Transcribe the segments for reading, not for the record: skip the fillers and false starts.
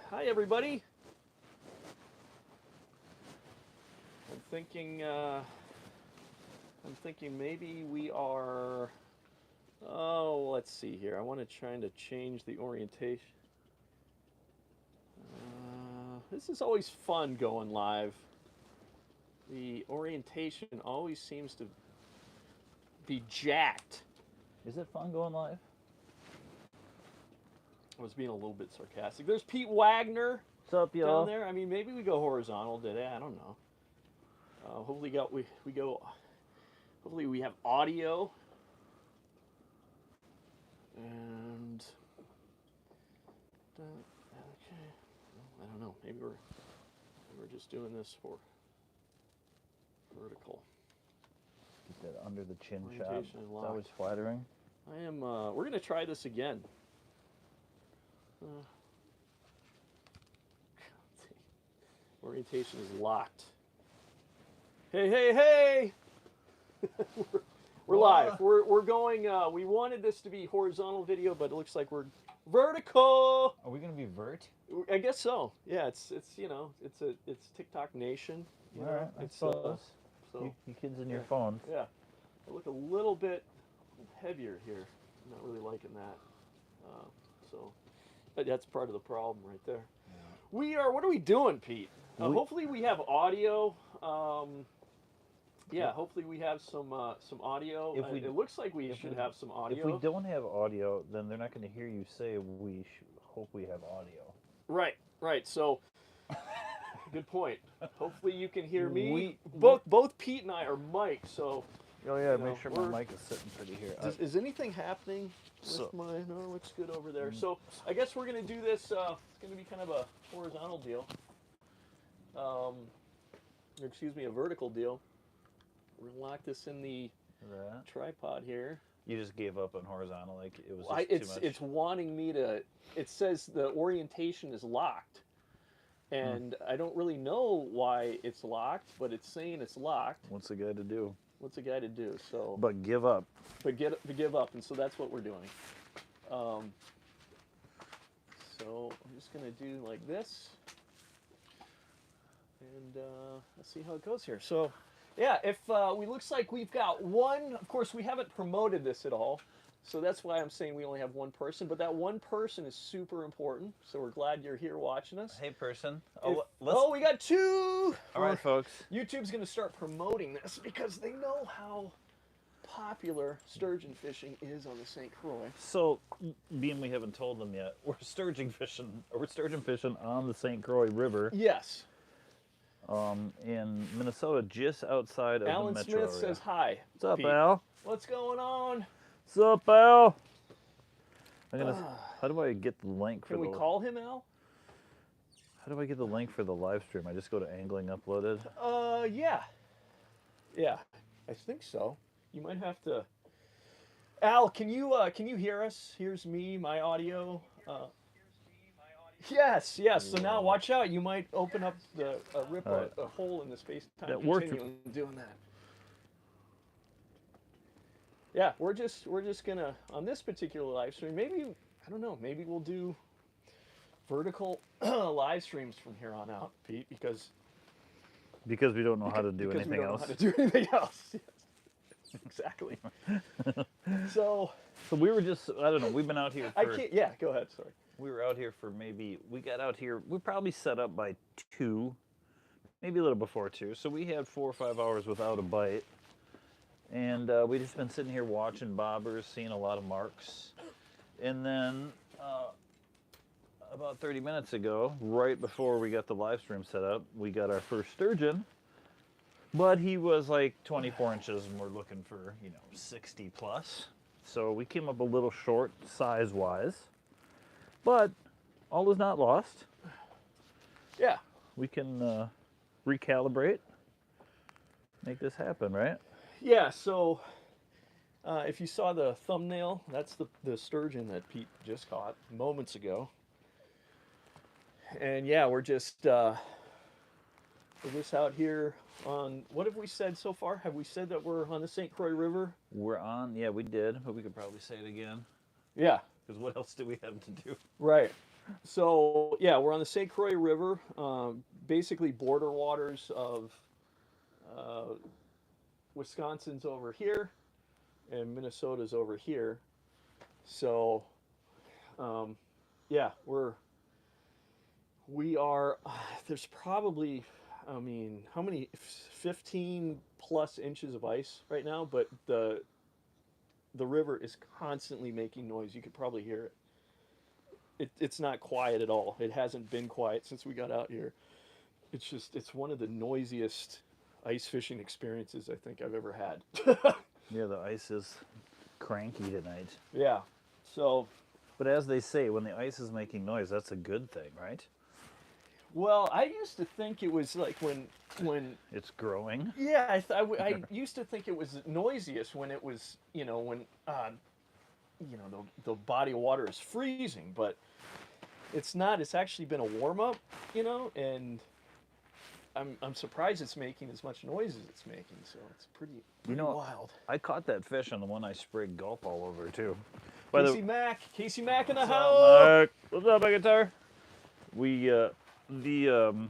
Hi, everybody. I'm thinking maybe we are. Oh, let's see here. I want to try to change the orientation. This is always fun going live. The orientation always seems to be jacked. Is it fun going live? I was being a little bit sarcastic. There's Pete Wagner What's up, y'all? down there. I mean, maybe we go horizontal today. I don't know. Hopefully, we go. Hopefully, we have audio. And okay, I don't know. Maybe we're just doing this for vertical. Get that under the chin shot. Orientation It's and lock. always flattering. I am. We're gonna try this again. Orientation is locked. Hey, hey, hey! we're live. We're going. We wanted this to be horizontal video, but it looks like we're vertical. Are we gonna be vert? I guess so. Yeah, it's it's TikTok Nation. You know? Alright, I It's suppose. so You kids and your yeah. phones. yeah. I look a little bit heavier here. I'm not really liking that. But that's part of the problem right there. Yeah. We are. What are we doing, Pete? Hopefully we have audio. Yeah, hopefully we have some audio. It looks like we should have some audio. If we don't have audio, then they're not going to hear you say we hope we have audio. Right. So, good point. Hopefully you can hear me. We- Both Pete and I are mic'd, so. Oh yeah, You know, make sure my mic is sitting pretty here. Is anything happening with my? No, it looks good over there. So I guess we're gonna do this. It's gonna be kind of a horizontal deal. Excuse me, a vertical deal. We're gonna lock this in the tripod here. You just gave up on horizontal, like it was just too much. It's wanting me to. It says the orientation is locked, and I don't really know why it's locked, but it's saying it's locked. What's the guy to do? What's a guy to do? So, But give up. but give up, and so that's what we're doing. So I'm just gonna do like this, and let's see how it goes here. So, yeah, if we looks like we've got one. Of course, we haven't promoted this at all, so that's why I'm saying we only have one person. But that one person is super important. So we're glad you're here watching us. Hey, person. We got two. All right, folks. YouTube's going to start promoting this because they know how popular sturgeon fishing is on the St. Croix. So, being we haven't told them yet, we're sturgeon fishing on the St. Croix River. Yes. In Minnesota, just outside of Alan the metro Smith area. says hi. What's up, Pete. Al? What's going on? What's up, Al? How do I get the link for Can we call him Al? How do I get the link for the live stream? I just go to Angling Uploaded. Yeah. Yeah, I think so. You might have to. Al, can you hear us? Here's me, my audio. Yes. So now watch out. You might open up rip a hole in the space-time That worked. continuum doing that. Yeah, we're just gonna on this particular live stream. Maybe I don't know. Maybe we'll do vertical live streams from here on out, Pete, because we don't know how to do anything else. Know how to do anything else. Yes. Exactly. So we were just, I don't know, we've been out here for... Yeah, go ahead, sorry. We were out here for we got out here, we probably set up by 2, maybe a little before 2. So we had 4 or 5 hours without a bite. And we just been sitting here watching bobbers, seeing a lot of marks. And then about 30 minutes ago, right before we got the live stream set up, we got our first sturgeon. But he was like 24 inches and we're looking for, 60 plus. So we came up a little short size-wise. But all is not lost. Yeah. We can recalibrate, make this happen, right? Yeah, so if you saw the thumbnail, that's the sturgeon that Pete just caught moments ago. And yeah, we're just out here on, what have we said so far? Have we said that we're on the St. Croix River? We're on, yeah, we did, but we could probably say it again. Yeah. Because what else do we have to do? Right. So yeah, we're on the St. Croix River, basically border waters of uh, Wisconsin's over here and Minnesota's over here. So um, yeah, we are. There's probably, I mean, how many? 15 plus inches of ice right now, but the river is constantly making noise. You could probably hear it. It's not quiet at all. It hasn't been quiet since we got out here. It's one of the noisiest ice fishing experiences I think I've ever had. Yeah, the ice is cranky tonight. Yeah. So, But as they say, when the ice is making noise, that's a good thing, right? well, I used to think it was like when It's growing. yeah, I used to think it was noisiest when it was, when the body of water is freezing, but it's not. It's actually been a warm up, and I'm surprised it's making as much noise as it's making. So it's pretty wild. I caught that fish on the one I sprayed gulp all over too. Casey Mack in the What's house. up, Mike? What's up, guitar? We the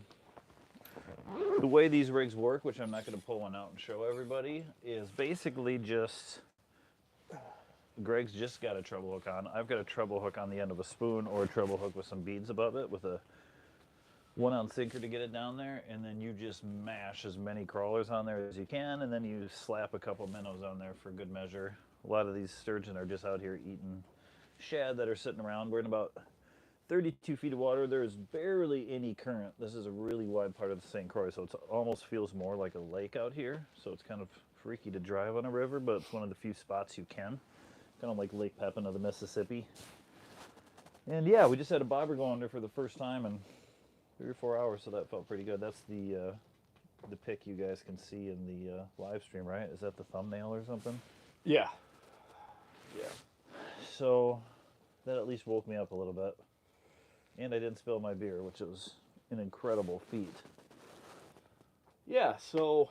way these rigs work, which I'm not going to pull one out and show everybody, is basically just Greg's just got a treble hook on. I've got a treble hook on the end of a spoon or a treble hook with some beads above it with a 1-ounce sinker to get it down there, and then you just mash as many crawlers on there as you can, and then you slap a couple minnows on there for good measure. A lot of these sturgeon are just out here eating shad that are sitting around. We're in about 32 feet of water. There is barely any current. This is a really wide part of the St. Croix, so it almost feels more like a lake out here. So it's kind of freaky to drive on a river, but it's one of the few spots you can. Kind of like Lake Pepin of the Mississippi. And yeah, we just had a bobber go under for the first time in 3 or 4 hours, so that felt pretty good. That's the pic you guys can see in the live stream, right? Is that the thumbnail or something? Yeah. Yeah. So that at least woke me up a little bit. And I didn't spill my beer, which was an incredible feat. Yeah. So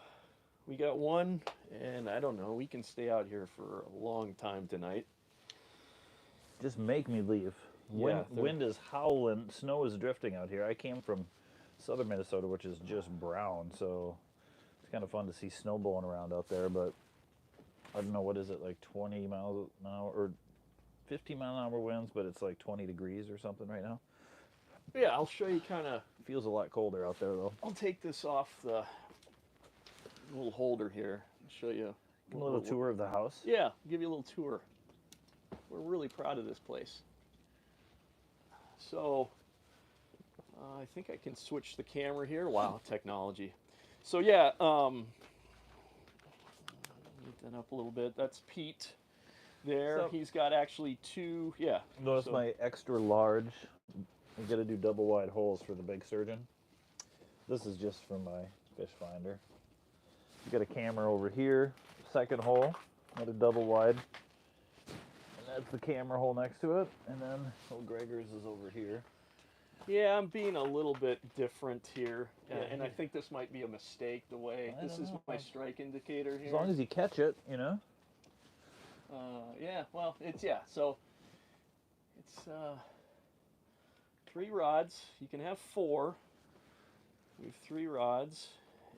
we got one, and I don't know. We can stay out here for a long time tonight. Just make me leave. Wind is howling, snow is drifting out here. I came from southern Minnesota, which is just brown, so it's kind of fun to see snow blowing around out there, but I don't know, what is it, like 20 miles an hour, or 15-mile-an-hour winds, but it's like 20 degrees or something right now. Yeah, I'll show you kind of. Feels a lot colder out there, though. I'll take this off the little holder here and show you A little tour of the house. Yeah, give you a little tour. We're really proud of this place. So, I think I can switch the camera here. Wow, technology. So yeah, move that up a little bit. That's Pete there. So, he's got actually two, yeah. Notice my extra large. I got to do double wide holes for the big sturgeon. This is just for my fish finder. You got a camera over here, second hole, another double wide. And that's the camera hole next to it. And then old Gregor's is over here. Yeah, I'm being a little bit different here. And I think this might be a mistake, the way, this is my strike indicator here. As long as you catch it, you know. Yeah, well, so it's 3 rods. You can have 4. We have 3 rods,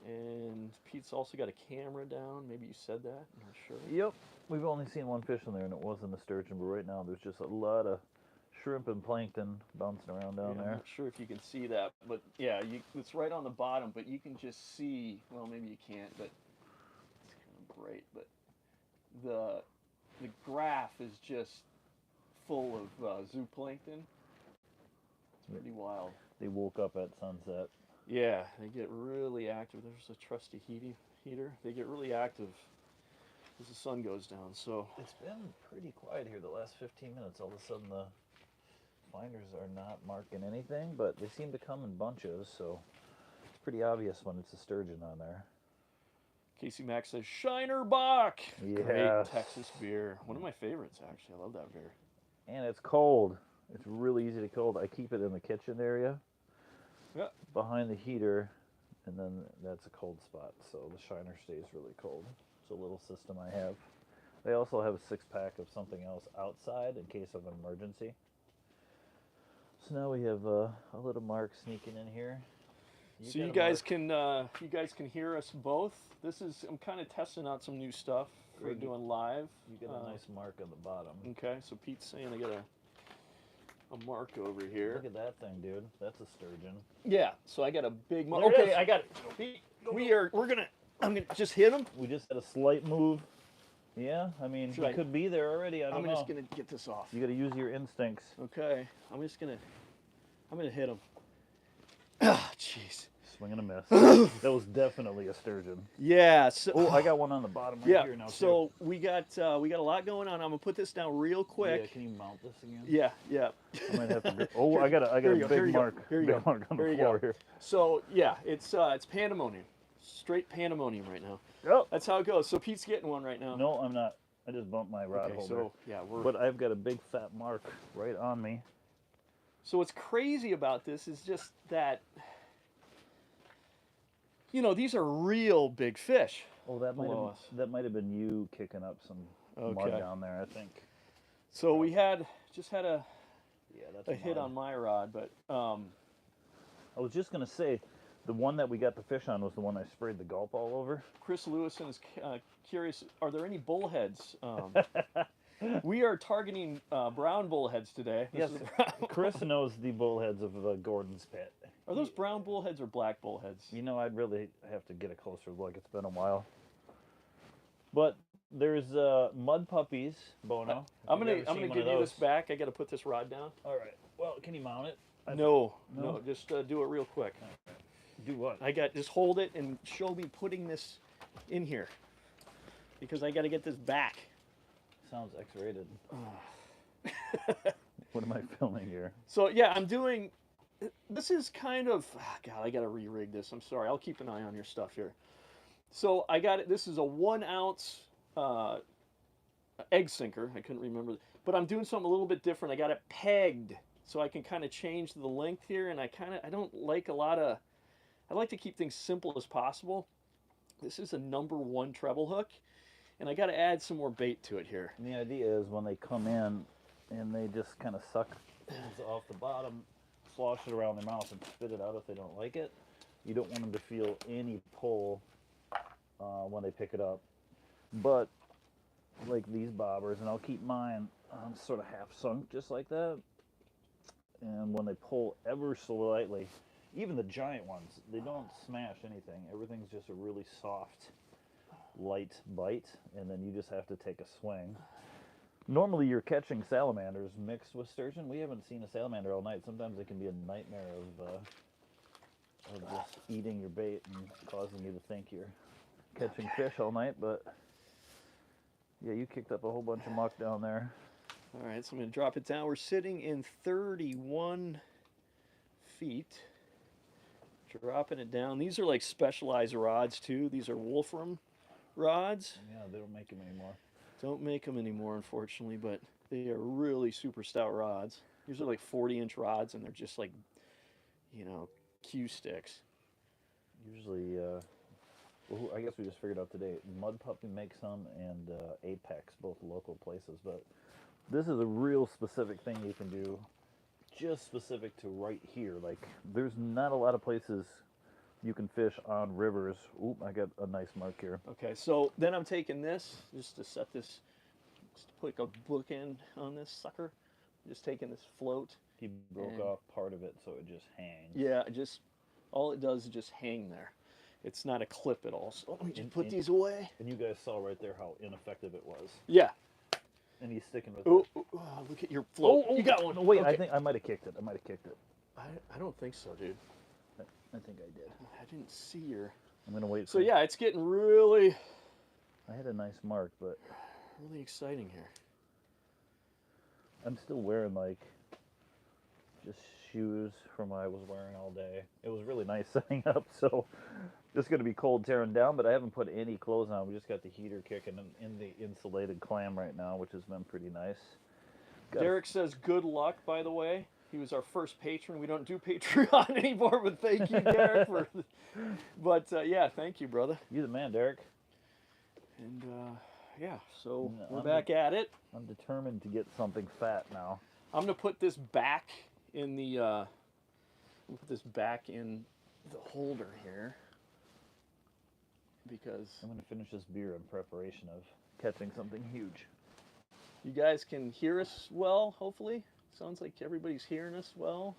and Pete's also got a camera down. Maybe you said that, I'm not sure. Yep, we've only seen one fish in there, and it wasn't a sturgeon, but right now there's just a lot of shrimp and plankton bouncing around down there. I'm not sure if you can see that, but yeah, it's right on the bottom, but you can just see, well, maybe you can't, but it's kind of bright, but the graph is just full of zooplankton. It's pretty wild. They woke up at sunset. Yeah, they get really active. There's a trusty heater. They get really active as the sun goes down. So it's been pretty quiet here the last 15 minutes. All of a sudden the finders are not marking anything, but they seem to come in bunches, so it's pretty obvious when it's a sturgeon on there. Casey Max says, Shiner Bock! Yes. Great Texas beer. One of my favorites, actually. I love that beer. And it's cold. It's really easy to cold. I keep it in the kitchen area. Yep. Behind the heater, and then that's a cold spot, so the Shiner stays really cold. It's a little system I have. They also have a 6-pack of something else outside in case of an emergency. So now we have a little Mark sneaking in here. So you guys can hear us both. This is I'm kind of testing out some new stuff for Greg, doing live. You got a nice mark on the bottom. Okay, so Pete's saying I got a mark over here. Look at that thing, dude. That's a sturgeon. Yeah, so I got a big mark. There it Okay, is. I got it. Pete, we're gonna I'm gonna just hit him. We just had a slight move. Yeah, I mean, he could be there already. I don't know. I'm just gonna get this off. You got to use your instincts. Okay, I'm gonna hit him. Ah, jeez. Swing and a miss. That was definitely a sturgeon. Yeah. So, oh, I got one on the bottom right here now too. So we got a lot going on. I'm gonna put this down real quick. Yeah, can you mount this again? Yeah. I might have to. Oh, I got a big mark. Here you go. Mark on the floor here. So yeah, it's pandemonium, straight pandemonium right now. Oh. That's how it goes. So Pete's getting one right now. No, I'm not. I just bumped my rod holder. So yeah, But I've got a big fat mark right on me. So what's crazy about this is just that, these are real big fish. Oh, that might have been you kicking up some mud down there, I think. So we just had a hit mud. on my rod, but I was just gonna say, the one that we got the fish on was the one I sprayed the gulp all over. Chris Lewison is curious, are there any bullheads? We are targeting brown bullheads today. Yes, Chris knows the bullheads of Gordon's Pit. Are those brown bullheads or black bullheads? I'd really have to get a closer look. It's been a while. But there's mud puppies, Bono. I'm gonna give you this back. I got to put this rod down. All right. Well, can you mount it? No. Just do it real quick. Do what? Just hold it and show me putting this in here, because I got to get this back. Sounds X-rated. What am I filming here? So yeah, I'm doing. This is kind of. God, I got to re-rig this. I'm sorry. I'll keep an eye on your stuff here. So I got it. This is a 1 ounce egg sinker. I couldn't remember, but I'm doing something a little bit different. I got it pegged so I can kind of change the length here, and I don't like a lot of. I like to keep things simple as possible. This is a #1 treble hook, and I got to add some more bait to it here. And the idea is when they come in and they just kind of suck things off the bottom, slosh it around their mouth and spit it out if they don't like it. You don't want them to feel any pull when they pick it up. But like these bobbers, and I'll keep mine sort of half sunk just like that. And when they pull ever so lightly, even the giant ones, they don't smash anything. Everything's just a really soft, light bite, and then you just have to take a swing. Normally you're catching salamanders mixed with sturgeon. We haven't seen a salamander all night. Sometimes it can be a nightmare of just eating your bait and causing you to think you're catching fish all night, but yeah, you kicked up a whole bunch of muck down there. All right, so I'm going to drop it down. We're sitting in 31 feet. Dropping it down. These are like specialized rods too. These are Wolfram rods. Yeah, they don't make them anymore. Don't make them anymore, unfortunately, but they are really super stout rods. These are like 40-inch rods, and they're just like, Q sticks. Usually, well, I guess we just figured out today, Mud Puppy makes some, and Apex, both local places, but this is a real specific thing you can do, just specific to right here. Like, there's not a lot of places you can fish on rivers. Oop, I got a nice mark here. Okay, so then I'm taking this, just to set this, just to put a bookend on this sucker. I'm just taking this float. He broke off part of it, so it just hangs. Yeah, all it does is just hang there. It's not a clip at all. So let me just put these away. And you guys saw right there how ineffective it was. Yeah. And he's sticking with it. Oh, look at your float. Oh, you got one. No, wait, okay. I think I might have kicked it. I don't think so, dude. I think I did. I didn't see your... I'm going to wait. So yeah, it's getting really... I had a nice mark, but... Really exciting here. I'm still wearing, like, just shoes from what I was wearing all day. It was really nice setting up, so it's going to be cold tearing down, but I haven't put any clothes on. We just got the heater kicking in the insulated clam right now, which has been pretty nice. Derek says good luck, by the way. He was our first patron. We don't do Patreon anymore, but thank you, Derek. But yeah, thank you, brother. You're the man, Derek. And yeah, so we're back at it. I'm determined to get something fat now. I'm going to put this back in the put this back in the holder here because I'm going to finish this beer in preparation of catching something huge. you guys can hear us well, hopefully. Sounds like everybody's hearing us well.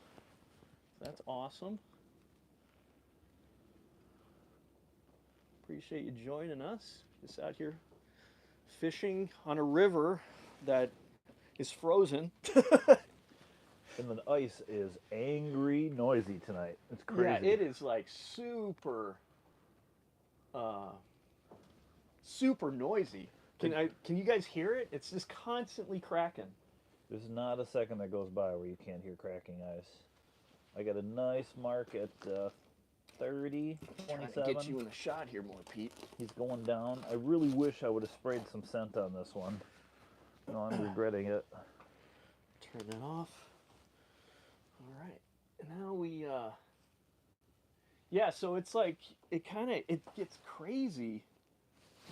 That's awesome. Appreciate you joining us. Just out here fishing on a river that is frozen. And the ice is angry noisy tonight. It's crazy. Yeah, it is like super, super noisy. Can you guys hear it? It's just constantly cracking. There's not a second that goes by where you can't hear cracking ice. I got a nice mark at 30, Trying 27. to get you in a shot here more, Pete. He's going down. I really wish I would have sprayed some scent on this one. No, I'm regretting it. Turn that off. All right. And now we, yeah, so it's like, it gets crazy.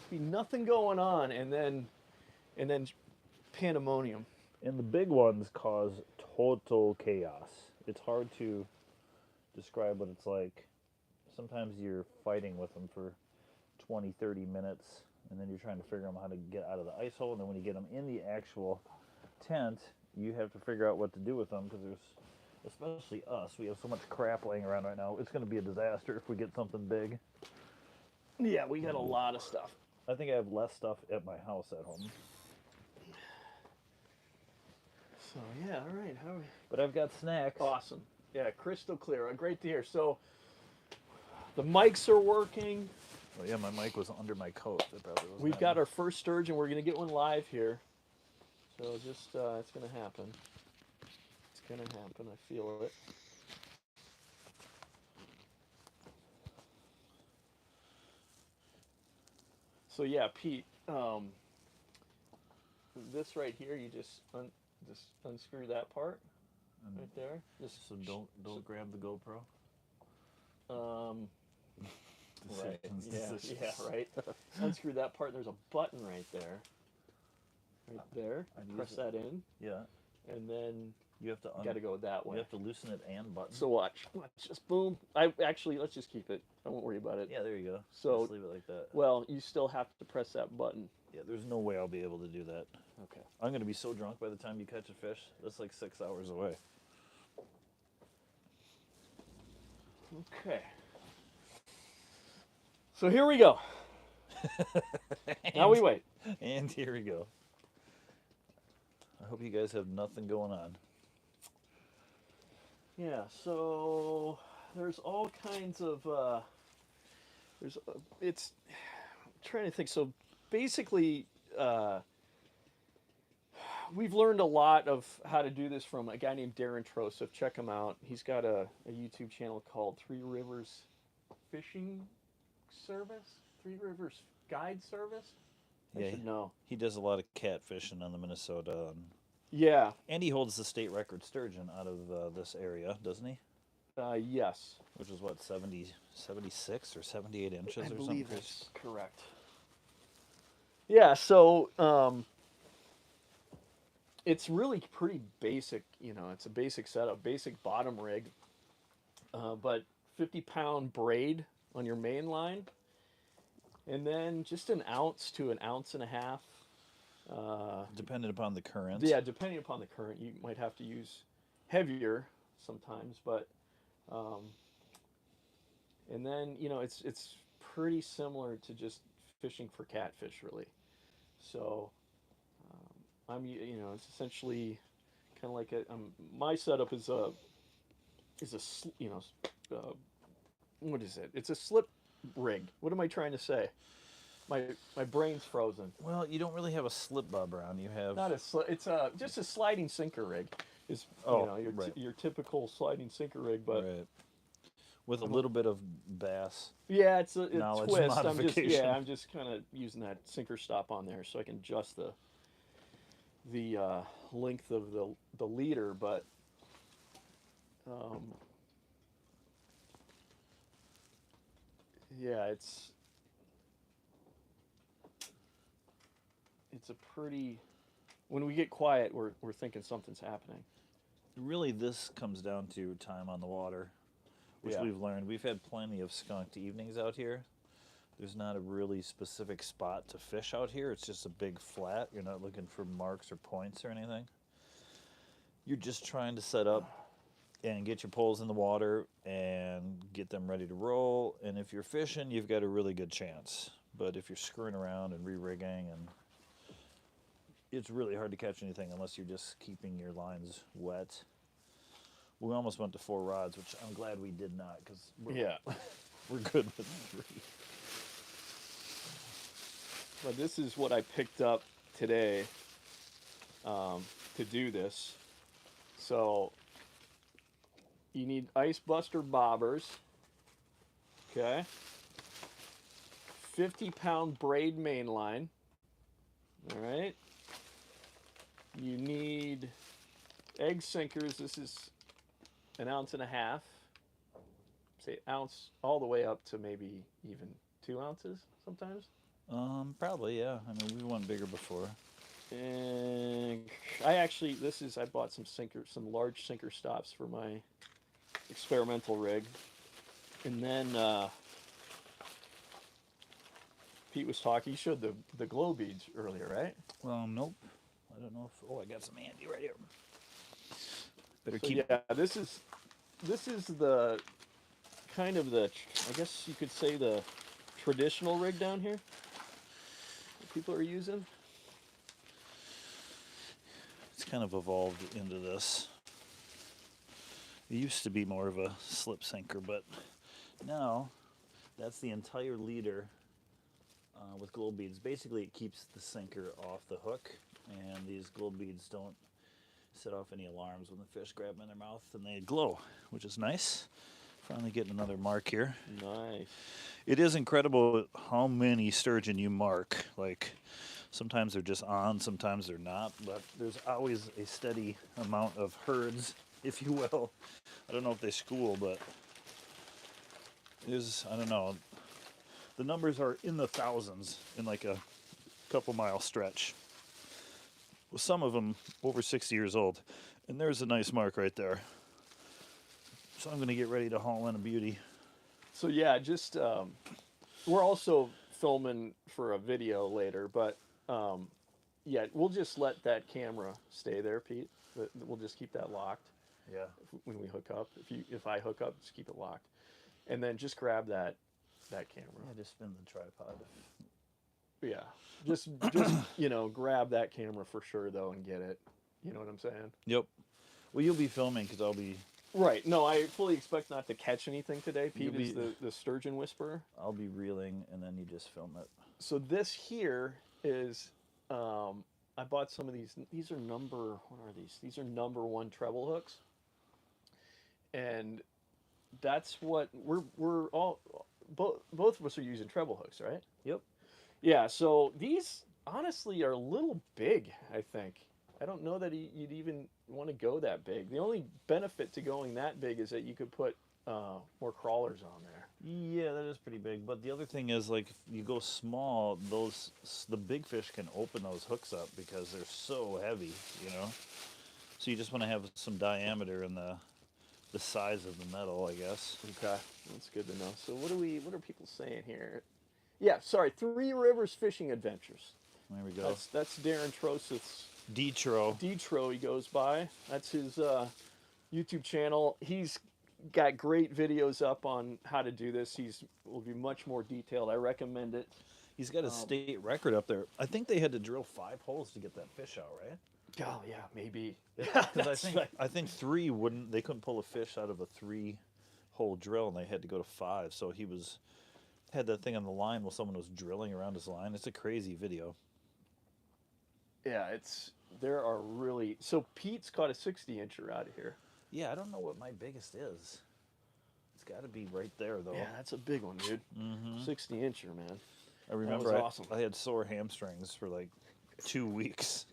Be nothing going on, and then pandemonium. And the big ones cause total chaos. It's hard to describe what it's like. Sometimes you're fighting with them for 20, 30 minutes, and then you're trying to figure out how to get out of the ice hole, and then when you get them in the actual tent, you have to figure out what to do with them, because there's, especially us, we have so much crap laying around right now. It's going to be a disaster if we get something big. Yeah, we got a lot of stuff. I think I have less stuff at my house at home. So yeah, all right. How are we? But I've got snacks. Awesome. Yeah, crystal clear. Great to hear. So the mics are working. Oh yeah, my mic was under my coat. We've got our first sturgeon. We're gonna get one live here. So just it's gonna happen. It's gonna happen. I feel it. So yeah, Pete. This right here, you just unscrew that part right there. Just So don't grab the GoPro. Right. Decisions. Yeah, right. Unscrew that part. There's a button right there. Right there. Press that in, Yeah. and then You have to got to go that way. You have to loosen it and button. So watch. Just boom. Let's just keep it. I won't worry about it. Yeah, there you go. So just leave it like that. Well, you still have to press that button. Yeah, there's no way I'll be able to do that. Okay. I'm gonna be so drunk by the time you catch a fish. That's like 6 hours away. Okay. So here we go. Now we wait. And here we go. I hope you guys have nothing going on. Yeah, so there's all kinds of it's I'm trying to think. So basically we've learned a lot of how to do this from a guy named Darren Trosef. Check him out. He's got a YouTube channel called Three Rivers Fishing Service, Three Rivers Guide Service. I should know. He does a lot of catfishing on the Minnesota. Yeah. And he holds the state record sturgeon out of this area, doesn't he? Yes. Which is what, 76 or 78 inches I or believe something? that's correct. Yeah, so it's really pretty basic, it's a basic setup, basic bottom rig, but 50-pound braid on your main line, and then just an ounce to an ounce and a half. Depending upon the current. Yeah, depending upon the current, you might have to use heavier sometimes, but and then it's pretty similar to just fishing for catfish, really. So it's essentially kind of like my setup is what is it? It's a slip rig. What am I trying to say? My brain's frozen. Well, you don't really have a slip bob around. You have Not it's just a sliding sinker rig. Is right. Your typical sliding sinker rig, but right. With a little bit of bass. Yeah, it's a knowledge twist. modification. I'm just kind of using that sinker stop on there so I can adjust the length of the leader, but yeah, it's a pretty. When we get quiet, we're thinking something's happening. Really, this comes down to time on the water, which Yeah. we've learned. We've had plenty of skunked evenings out here. There's not a really specific spot to fish out here. It's just a big flat. You're not looking for marks or points or anything. You're just trying to set up and get your poles in the water and get them ready to roll. And if you're fishing, you've got a really good chance. But if you're screwing around and re-rigging, and it's really hard to catch anything unless you're just keeping your lines wet. We almost went to 4 rods, which I'm glad we did not, because Yeah. we're good with 3. But this is what I picked up today to do this. So you need ice buster bobbers. Okay. 50-pound braid main line. All right. You need egg sinkers. This is 1.5 ounces. Say ounce all the way up to maybe even 2 ounces sometimes. Probably, yeah. I mean, we went bigger before. And I bought some large sinker stops for my experimental rig. And then Pete was talking. He showed the glow beads earlier, right? Nope. I don't know if. Oh, I got some handy right here. Better So keep. yeah, this is the kind of the, I guess you could say, the traditional rig down here that people are using. It's kind of evolved into this. It used to be more of a slip sinker, but now that's the entire leader with glow beads. Basically, it keeps the sinker off the hook, and these glow beads don't set off any alarms when the fish grab them in their mouth, and they glow, which is nice. Finally getting another mark here. Nice. It is incredible how many sturgeon you mark. Like, sometimes they're just on, sometimes they're not, but there's always a steady amount of herds, if you will. I don't know if they school, but I don't know. The numbers are in the thousands in like a couple mile stretch. With some of them over 60 years old. And there's a nice mark right there. So I'm going to get ready to haul in a beauty. So yeah, just we're also filming for a video later, but yeah, we'll just let that camera stay there, Pete. We'll just keep that locked. Yeah. When we hook up, if I hook up, just keep it locked, and then just grab that camera. Yeah, just spin the tripod. Yeah, just grab that camera for sure though, and get it. You know what I'm saying? Yep. Well, you'll be filming because I'll be. Right. No, I fully expect not to catch anything today. Pete is the sturgeon whisperer. I'll be reeling, and then you just film it. So this here is, I bought some of these. These are what are these? These are number 1 treble hooks. And that's what we're all, both of us are using treble hooks, right? Yep. Yeah, so these honestly are a little big, I think. I don't know that you'd even want to go that big. The only benefit to going that big is that you could put more crawlers on there. Yeah, that is pretty big. But the other thing is, like, if you go small, the big fish can open those hooks up because they're so heavy, you know? So you just want to have some diameter in the size of the metal, I guess. Okay, that's good to know. So what are people saying here? Yeah, sorry, 3 Rivers Fishing Adventures. There we go. That's Darren Troseth's Detro. he goes by. That's his YouTube channel. He's got great videos up on how to do this. Will be much more detailed. I recommend it. He's got a state record up there. I think they had to drill 5 holes to get that fish out, right? Oh yeah, maybe. Because I think 3 they couldn't pull a fish out of a 3-hole drill, and they had to go to 5. So he had that thing on the line while someone was drilling around his line. It's a crazy video. Yeah, there are really, so Pete's caught a 60-incher out of here. Yeah, I don't know what my biggest is. It's got to be right there, though. Yeah, that's a big one, dude. 60-incher, man. I remember That was awesome. I had sore hamstrings for like 2 weeks.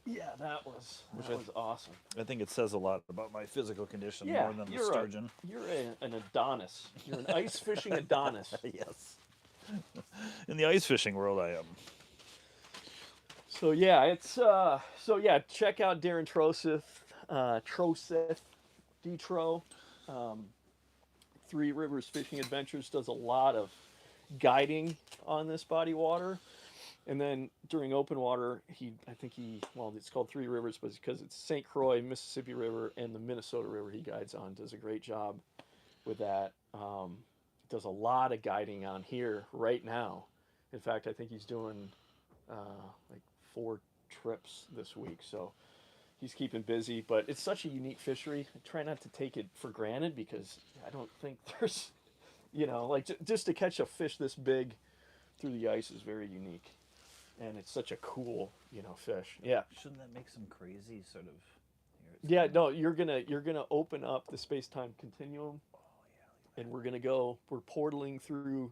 Yeah, that was awesome. I think it says a lot about my physical condition more than the sturgeon. You're an Adonis. You're an ice fishing Adonis. Yes. In the ice fishing world, I am. So yeah, check out Darren Troseth. Troseth, Detro. Um, Three Rivers Fishing Adventures does a lot of guiding on this body water. And then during open water, well, it's called Three Rivers, but it's because it's St. Croix, Mississippi River, and the Minnesota River he guides on. Does a great job with that. Does a lot of guiding on here right now. In fact, I think he's doing like 4 trips this week. So he's keeping busy, but it's such a unique fishery. I try not to take it for granted because I don't think there's, like just to catch a fish this big through the ice is very unique, and it's such a cool, fish. Yeah. Shouldn't that make some crazy sort of? Yeah. No, you're gonna open up the space-time continuum, and we're portaling through.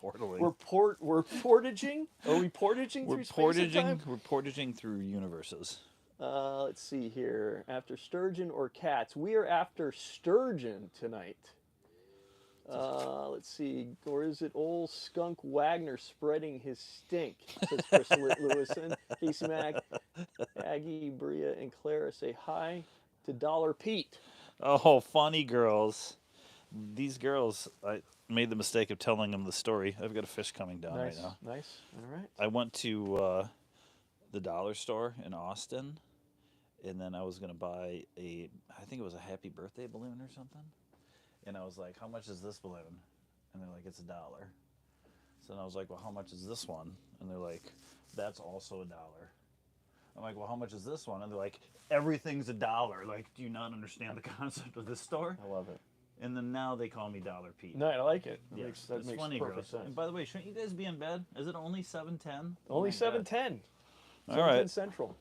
Portaling. We're portaging. Are we portaging through space and time? We're portaging through universes. Let's see here. After sturgeon or cats? We are after sturgeon tonight. Let's see. Or is it old Skunk Wagner spreading his stink? Says Chris Lewison. Casey Mack, Aggie, Bria, and Clara say hi to Dollar Pete. Oh, funny girls. These girls, I made the mistake of telling them the story. I've got a fish coming down right now. Nice. All right. I went to the dollar store in Austin, and then I was going to buy I think it was a happy birthday balloon or something. And I was like, how much is this balloon? And they're like, it's $1. So then I was like, well, how much is this one? And they're like, that's also $1. I'm like, well, how much is this one? And they're like, everything's $1. Like, do you not understand the concept of this store? I love it. And then now they call me Dollar Pete. No, I like it. Yeah, That makes funny, perfect girls. sense. And by the way, shouldn't you guys be in bed? Is it only 7:10? Only 7:10. All right. Central.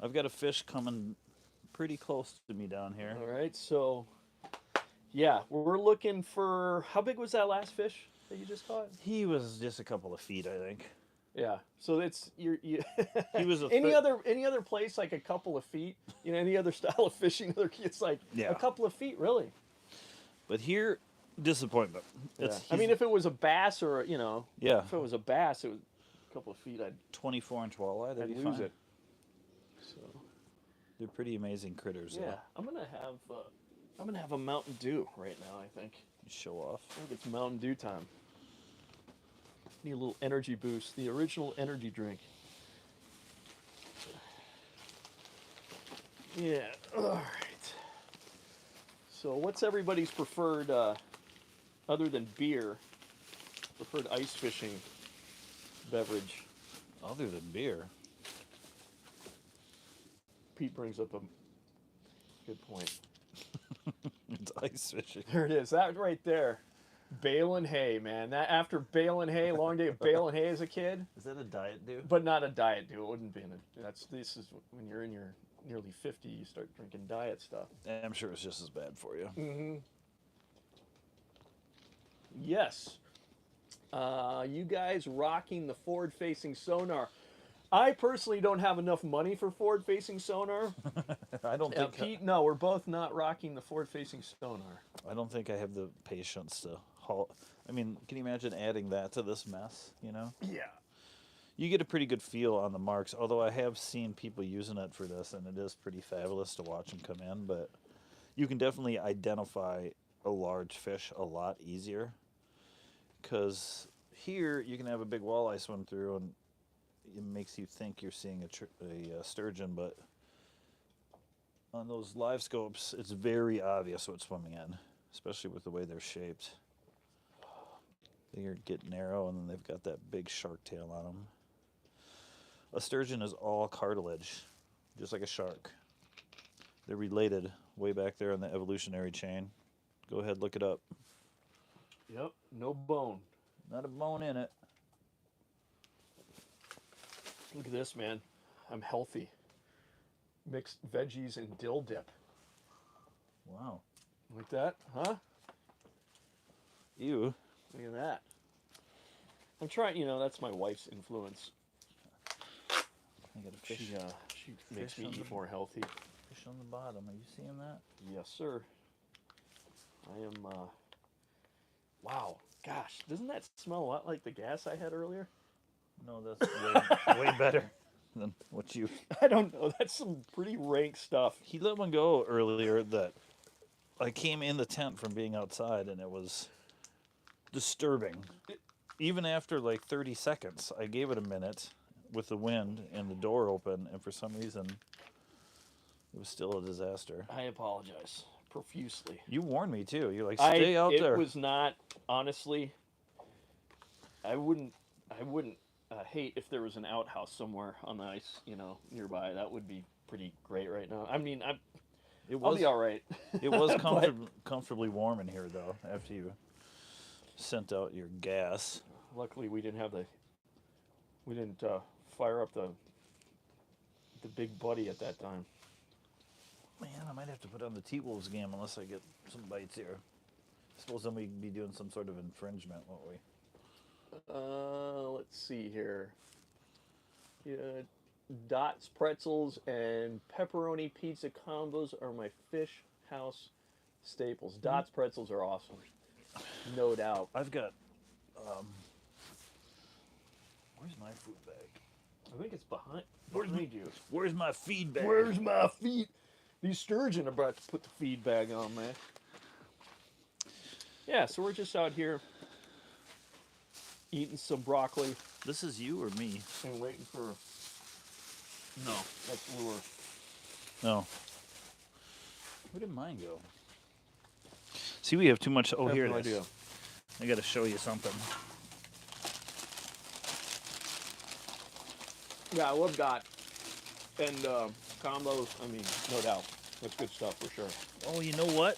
I've got a fish coming pretty close to me down here. All right, so yeah, we're looking for, how big was that last fish that you just caught? He was just a couple of feet, I think. Yeah, so it's you. He was any other place like a couple of feet. Any other style of fishing, it's like a couple of feet, really. But here, disappointment. Yeah. I mean, if it was a bass or if it was a bass, it was a couple of feet. I'd 24-inch walleye. That'd be lose fine. it. So they're pretty amazing critters. Yeah, though. I'm gonna have a Mountain Dew right now. I think. Show off. I think it's Mountain Dew time. Need a little energy boost. The original energy drink. Yeah. All right. So, what's everybody's preferred, other than beer, preferred ice fishing beverage? Other than beer. Pete brings up a good point. It's ice fishing. There it is. That right there. Baling hay, man. That after baling hay, long day of baling hay as a kid. Is that a diet dew? But not a diet dew. It wouldn't be this is when you're in your nearly 50, you start drinking diet stuff. I'm sure it's just as bad for you. Mm-hmm. Yes. You guys rocking the forward-facing sonar. I personally don't have enough money for forward-facing sonar. I don't think Pete, no, we're both not rocking the forward-facing sonar. I don't think I have the patience to haul. I mean, can you imagine adding that to this mess, Yeah. You get a pretty good feel on the marks, although I have seen people using it for this, and it is pretty fabulous to watch them come in, but you can definitely identify a large fish a lot easier, because here you can have a big walleye swim through, and it makes you think you're seeing a sturgeon, but on those live scopes, it's very obvious what's swimming in, especially with the way they're shaped. They get narrow, and then they've got that big shark tail on them. A sturgeon is all cartilage, just like a shark. They're related way back there in the evolutionary chain. Go ahead, look it up. Yep, no bone. Not a bone in it. Look at this, man. I'm healthy. Mixed veggies and dill dip. Wow. Like that, huh? Ew. Look at that. I'm trying, that's my wife's influence. I got a fish. She makes Fish me on eat the- more healthy. Fish on the bottom. Are you seeing that? Yes, sir. I am, wow. Gosh, doesn't that smell a lot like the gas I had earlier? No, that's way, way better. than what you. I don't know. That's some pretty rank stuff. He let one go earlier that I came in the tent from being outside, and it was disturbing. Even after like 30 seconds, I gave it a minute with the wind and the door open, and for some reason, it was still a disaster. I apologize profusely. You warned me too. You're like, stay out there. It was not, honestly. I wouldn't hate if there was an outhouse somewhere on the ice, nearby. That would be pretty great right now. I mean, I'll be all right. It was comfortably warm in here though after you sent out your gas. Luckily, we didn't fire up the big buddy at that time. Man, I might have to put on the T-Wolves game unless I get some bites here. I suppose then we'd be doing some sort of infringement, won't we? Let's see here. Yeah, Dots pretzels and pepperoni pizza combos are my fish house staples. Dots pretzels are awesome, no doubt. I've got. Where's my food bag? I think it's behind you. Where's my feed bag? Where's my feed? These sturgeon are about to put the feed bag on, man. Yeah, so we're just out here eating some broccoli. This is you or me? And waiting for... No, that's lure. No. Where did mine go? See, we have too much... Oh, here it is. I got to show you something. Yeah, I love Dot. And combos, I mean, no doubt. That's good stuff for sure. Oh, you know what?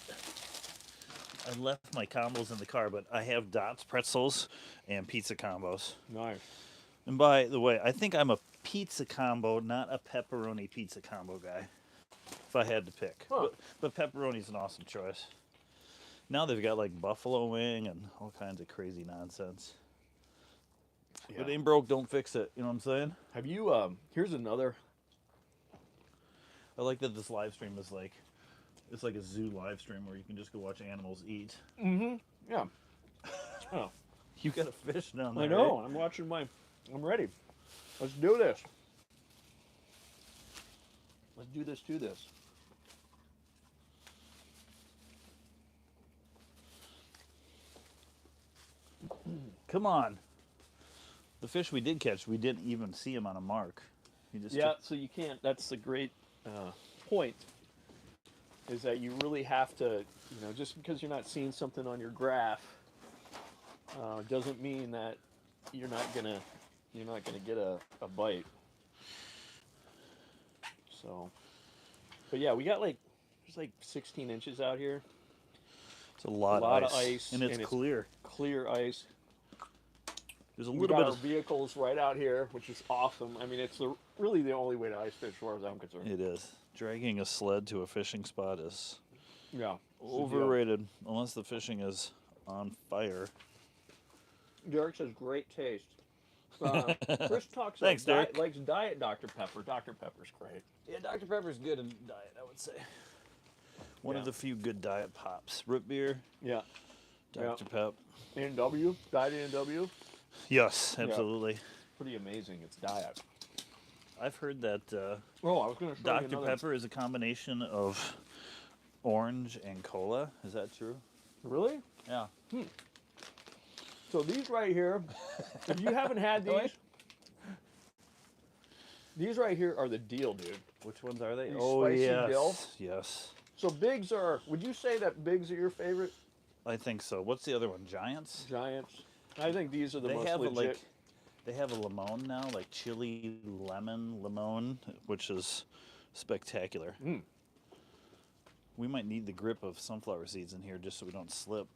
I left my combos in the car, but I have Dots pretzels and pizza combos. Nice. And by the way, I think I'm a pizza combo, not a pepperoni pizza combo guy, if I had to pick. Huh. But pepperoni's an awesome choice. Now they've got like buffalo wing and all kinds of crazy nonsense. Yeah. If it ain't broke, don't fix it. You know what I'm saying? Have you, here's another. I like that this live stream is like, it's like a zoo live stream where you can just go watch animals eat. Mm-hmm. Yeah. Oh. You got a fish down there. I know. Right? I'm watching I'm ready. Let's do this. Let's do this. Come on. The fish we did catch, we didn't even see him on a mark. He just so you can't. That's the great point. Is that you really have to, just because you're not seeing something on your graph, doesn't mean that you're not gonna get a bite. So, but yeah, we got there's like 16 inches out here. It's a lot of ice, and it's clear. Clear ice. There's a We little got bit our of vehicles right out here, which is awesome. I mean, it's really the only way to ice fish, as far as I'm concerned. It is. Dragging a sled to a fishing spot is overrated, unless the fishing is on fire. Derek says great taste. Chris talks Thanks, Derek. Likes Diet Dr. Pepper. Dr. Pepper's great. Yeah, Dr. Pepper's good in diet, I would say. One of the few good diet pops. Root beer. Yeah. Dr. Pep. A&W. Diet A&W. Yes, absolutely. Pretty amazing. It's diet. I've heard that I was going to show Dr. Pepper is a combination of orange and cola. Is that true? Really? Yeah. So these right here, if you haven't had these right here are the deal, dude. Which ones are they? These spicy dill. Yes. So Bigs would you say that Bigs are your favorite? I think so. What's the other one? Giants? Giants. I think these are the most legit. They have a limon now, like chili limon, which is spectacular. We might need the grip of sunflower seeds in here just so we don't slip.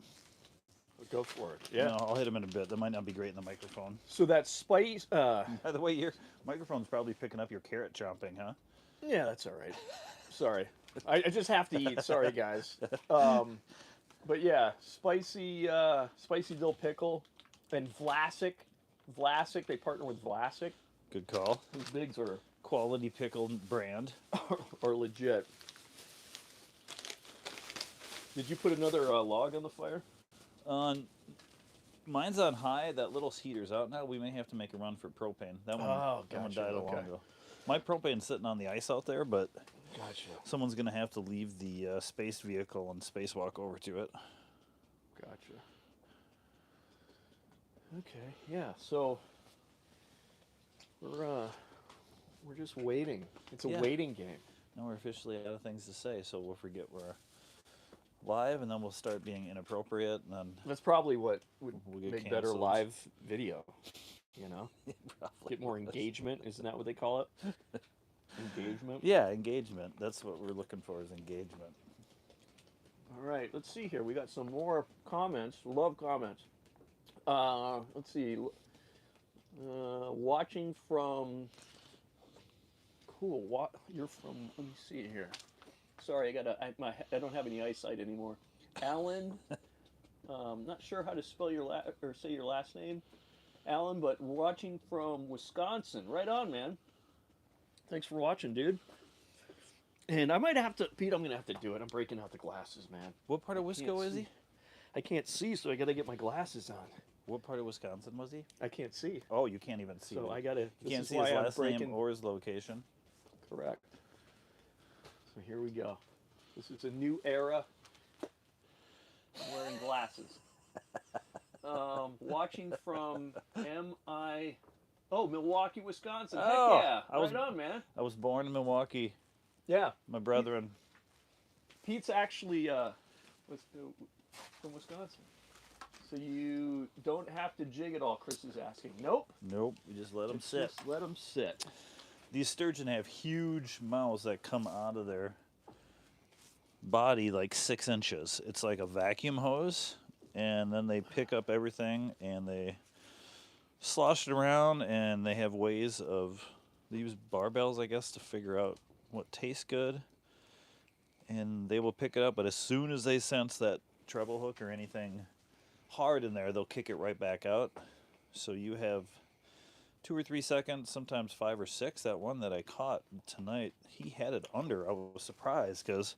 Go for it. Yeah. No, I'll hit them in a bit. That might not be great in the microphone. So that spice... By the way, your microphone's probably picking up your carrot chomping, huh? Yeah, that's all right. Sorry. I just have to eat. Sorry, guys. But yeah, spicy dill pickle and Vlasic. They partner with Vlasic. Good call. These Bigs are... Quality pickle brand. are legit. Did you put another log on the fire? Mine's on high. That little heater's out now. We may have to make a run for propane. That one died a long ago. My propane's sitting on the ice out there, but Gotcha. someone's going to have to leave the space vehicle and spacewalk over to it. Gotcha. Okay, yeah, so we're just waiting. It's a Yeah. waiting game. Now we're officially out of things to say, so we'll forget we're live, and then we'll start being inappropriate, and then That's probably what would we'll get make better canceled. live video, you know? Probably Get more was. engagement, isn't that what they call it? Engagement? Yeah, engagement. That's what we're looking for, is engagement. All right, let's see here. We got some more comments. Love comments. Let's see. Watching from. Cool. What you're from? Let me see here. Sorry, I don't have any eyesight anymore. Alan. Not sure how to spell your or say your last name, Alan, but watching from Wisconsin. Right on, man. Thanks for watching, dude. And I might have to, Pete, I'm going to have to do it. I'm breaking out the glasses, man. What part of I Wisco can't is see. he? I can't see, so I got to get my glasses on. What part of Wisconsin was he? I can't see. Oh, you can't even see. So it. I got to, You can't see his last name or his location. Correct. So here we go. This is a new era. I'm wearing glasses. Watching from Milwaukee, Wisconsin. Oh, Heck yeah. I was- Right on, man. I was born in Milwaukee. Yeah. My brethren. Pete's actually was from Wisconsin. So you don't have to jig at all, Chris is asking. Nope. Nope, you just let them sit. Just let them sit. These sturgeon have huge mouths that come out of their body like 6 inches. It's like a vacuum hose, and then they pick up everything and they slosh it around, and they have ways of, they use barbells, I guess, to figure out what tastes good, and they will pick it up, but as soon as they sense that treble hook or anything hard in there, they'll kick it right back out. So you have 2 or 3 seconds, sometimes 5 or 6. That one that I caught tonight, he had it under. I was surprised because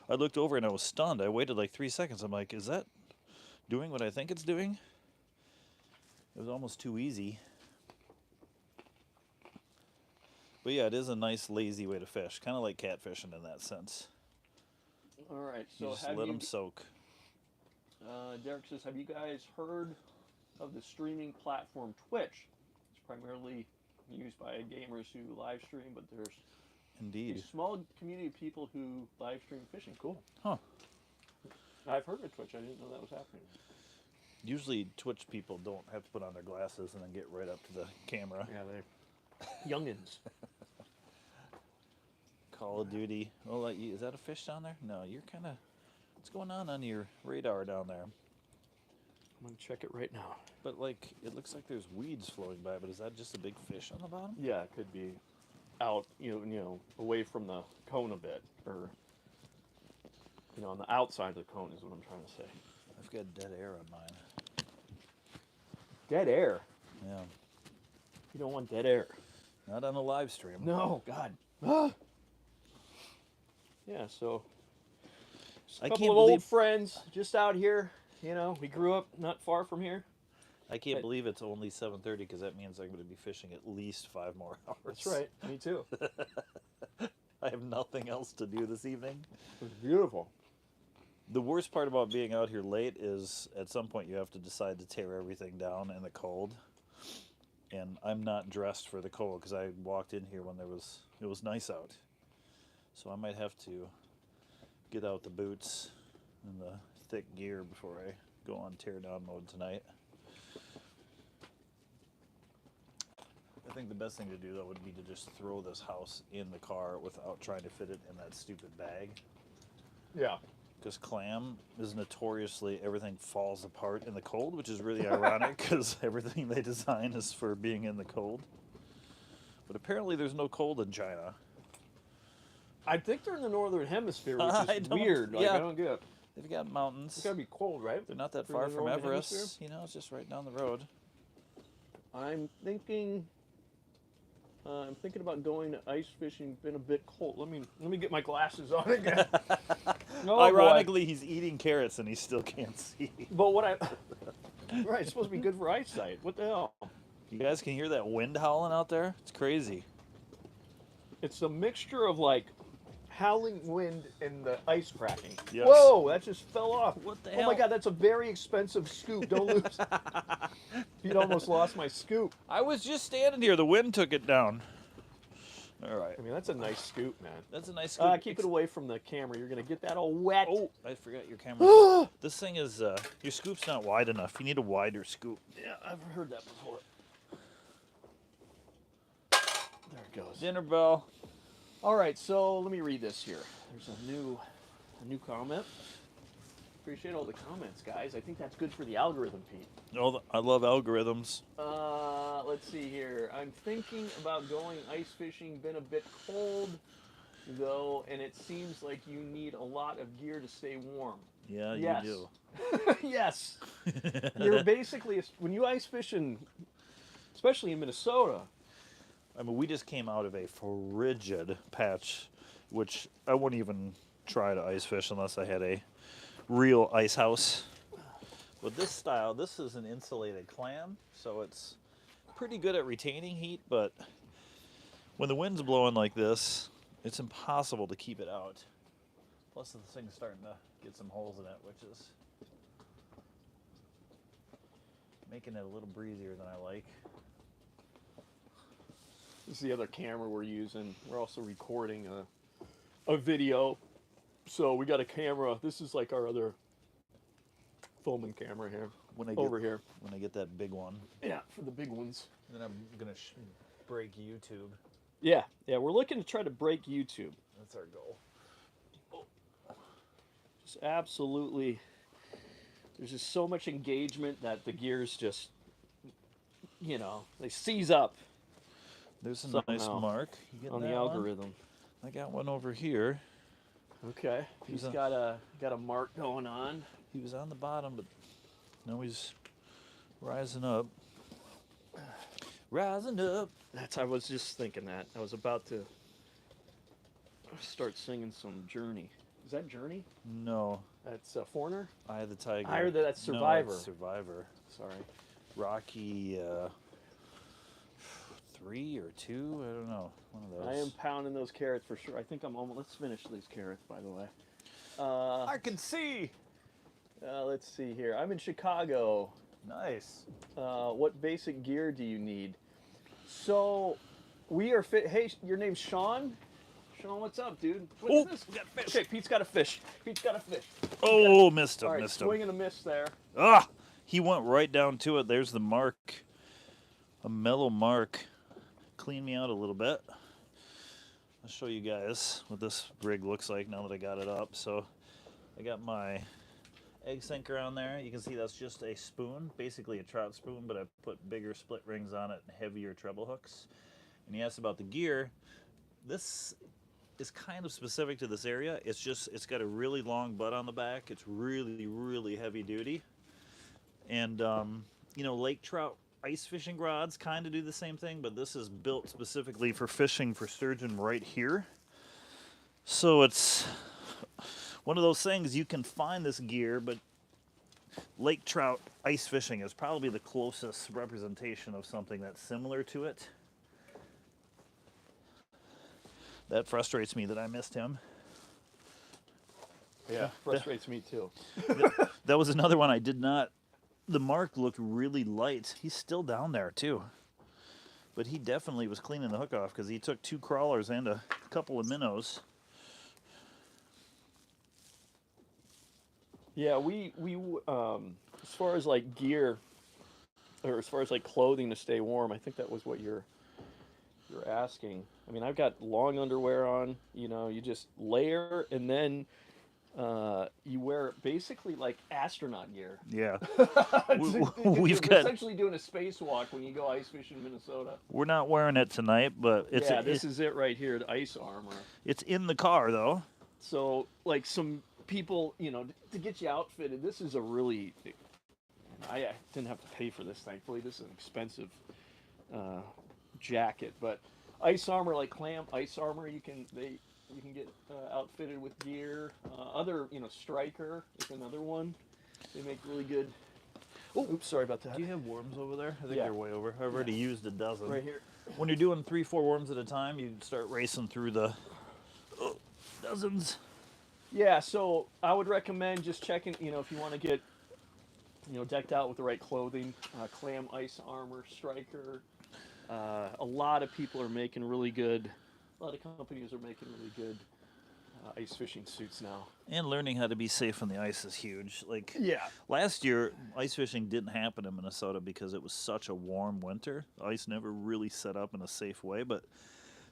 I looked over and I was stunned. I waited like 3 seconds. I'm like, is that doing what I think it's doing? It was almost too easy. But yeah, it is a nice lazy way to fish, kind of like catfishing in that sense. All right. You So just have let you, them soak. Derek says, have you guys heard of the streaming platform Twitch? It's primarily used by gamers who live stream, but there's Indeed. a small community of people who live stream fishing. Cool. Huh. I've heard of Twitch. I didn't know that was happening. Usually Twitch people don't have to put on their glasses and then get right up to the camera. Yeah, they're youngins. Call of Duty. Oh, like, is that a fish down there? No, you're kind of... What's going on your radar down there? I'm going to check it right now. But, like, it looks like there's weeds floating by, but is that just a big fish on the bottom? Yeah, it could be out, you know, away from the cone a bit, or, you know, on the outside of the cone is what I'm trying to say. I've got dead air on mine. Dead air. Yeah. You don't want dead air. Not on a live stream. No, God. Ah. Yeah, so just a I couple can't of old believe- friends just out here. You know, we grew up not far from here. I can't believe it's only 7:30 because that means I'm going to be fishing at least 5 more hours. That's right. Me too. I have nothing else to do this evening. It's beautiful. The worst part about being out here late is at some point you have to decide to tear everything down in the cold. And I'm not dressed for the cold because I walked in here when it was nice out. So I might have to get out the boots and the thick gear before I go on tear down mode tonight. I think the best thing to do though would be to just throw this house in the car without trying to fit it in that stupid bag. Yeah. Because clam is notoriously, everything falls apart in the cold, which is really ironic because everything they design is for being in the cold. But apparently there's no cold in China. I think they're in the northern hemisphere, which I is don't- weird. Like, yeah. I don't get it. They've got mountains. It's got to be cold, right? They're not that For far the from northern Everest. hemisphere? You know, it's just right down the road. I'm thinking about going to ice fishing. Been a bit cold. Let me get my glasses on again. Oh, Ironically, he's eating carrots and he still can't see. but right, it's supposed to be good for eyesight. What the hell? You guys can hear that wind howling out there? It's crazy. It's a mixture of like howling wind and the ice cracking. Yes. Whoa, that just fell off. What the Oh hell? my God, that's a very expensive scoop. Don't lose. You'd almost lost my scoop. I was just standing here. The wind took it down. All right. I mean, that's a nice scoop, man. That's a nice scoop. Keep it away from the camera. You're gonna get that all wet. Oh, I forgot your camera. This thing is, your scoop's not wide enough. You need a wider scoop. Yeah, I've heard that before. There it goes. Dinner bell. All right, so let me read this here. There's a new comment. Appreciate all the comments, guys. I think that's good for the algorithm, Pete. Oh, I love algorithms. Let's see here. I'm thinking about going ice fishing. Been a bit cold, though, and it seems like you need a lot of gear to stay warm. Yeah, Yes. you Yes. You're basically, when you ice fish especially in Minnesota. I mean, we just came out of a frigid patch, which I wouldn't even try to ice fish unless I had a real ice house. But this style, this is an insulated clam, so it's pretty good at retaining heat, but when the wind's blowing like this, it's impossible to keep it out. Plus the thing's starting to get some holes in it, which is making it a little breezier than I like. This is the other camera we're using. We're also recording a video. So we got a camera. This is like our other filming camera here. Over here. When I get that big one. Yeah, for the big ones. Then I'm going to break YouTube. Yeah, we're looking to try to break YouTube. That's our goal. Just absolutely, there's just so much engagement that the gears just, they seize up. There's a somehow nice mark. You getting on the that algorithm. one? I got one over here. Okay, he's got a mark going on. He was on the bottom, but now he's rising up. Rising up. I was just thinking that. I was about to start singing some Journey. Is that Journey? No. That's Foreigner? Eye of the Tiger. I heard that's Survivor. No, it's Survivor. Sorry. Rocky 3 or 2, I don't know. One of those. I am pounding those carrots for sure. I think I'm almost. Let's finish these carrots, by the way. I can see. Let's see here. I'm in Chicago. Nice. What basic gear do you need? So, we are fit. Hey, your name's Sean? Sean, what's up, dude? What's this? We got fish. Okay, Pete's got a fish. Pete's got a fish. Oh, missed him, All right, missed him. swing and a miss there. Ah, he went right down to it. There's the mark. A mellow mark. Clean me out a little bit. I'll show you guys what this rig looks like now that I got it up. So I got my egg sinker on there. You can see that's just a spoon, basically a trout spoon, but I put bigger split rings on it and heavier treble hooks. And he asked about the gear. This is kind of specific to this area. It's got a really long butt on the back. It's really, really heavy duty. And, lake trout ice fishing rods kind of do the same thing, but this is built specifically for fishing for sturgeon right here. So it's one of those things, you can find this gear, but lake trout ice fishing is probably the closest representation of something that's similar to it. That frustrates me that I missed him. Yeah, frustrates me too. That was another one I did not. The mark looked really light. He's still down there too. But he definitely was cleaning the hook off because he took 2 crawlers and a couple of minnows. Yeah, we as far as like gear, or as far as like clothing to stay warm, I think that was what you're asking. I mean, I've got long underwear on. You just layer and then you wear basically like astronaut gear. Yeah. We've essentially doing a spacewalk when you go ice fishing in Minnesota. We're not wearing it tonight, but this is it right here, the ice armor. It's in the car though. So like some people, to get you outfitted, this is a really, I didn't have to pay for this, thankfully. This is an expensive jacket, but ice armor, like clam ice armor, you can get outfitted with gear. Other, Striker is another one. They make really good. Oh, oops, sorry about that. Do you have worms over there? I think Yeah. they're way over. I've already used a dozen. Right here. when you're doing 3-4 worms at a time, you start racing through the dozens. Yeah, so I would recommend just checking, if you want to get, decked out with the right clothing, clam ice armor, striker. A lot of people are making really good, a lot of companies are making really good ice fishing suits now. And learning how to be safe on the ice is huge. Like Yeah. last year, ice fishing didn't happen in Minnesota because it was such a warm winter. The ice never really set up in a safe way. But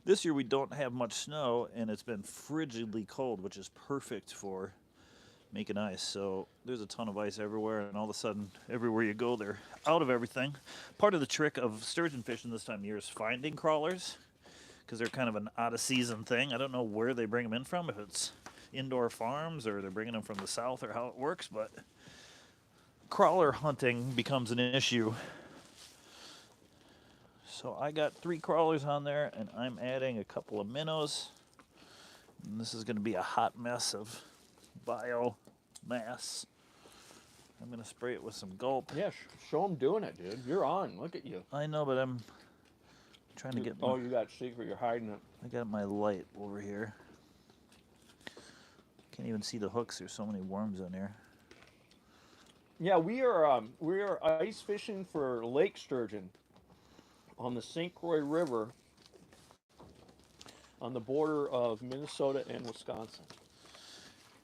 this year we don't have much snow, and it's been frigidly cold, which is perfect for making ice. So there's a ton of ice everywhere, and all of a sudden, everywhere you go, they're out of everything. Part of the trick of sturgeon fishing this time of year is finding crawlers, because they're kind of an out-of-season thing. I don't know where they bring them in from, if it's indoor farms or they're bringing them from the south or how it works, but crawler hunting becomes an issue. So I got 3 crawlers on there, and I'm adding a couple of minnows. And this is going to be a hot mess of biomass. I'm going to spray it with some gulp. Yeah, show them doing it, dude. You're on. Look at you. I know, but I'm trying to get... Oh, you got secret. You're hiding it. I got my light over here. Can't even see the hooks. There's so many worms in here. Yeah, we are ice fishing for Lake Sturgeon on the St. Croix River on the border of Minnesota and Wisconsin.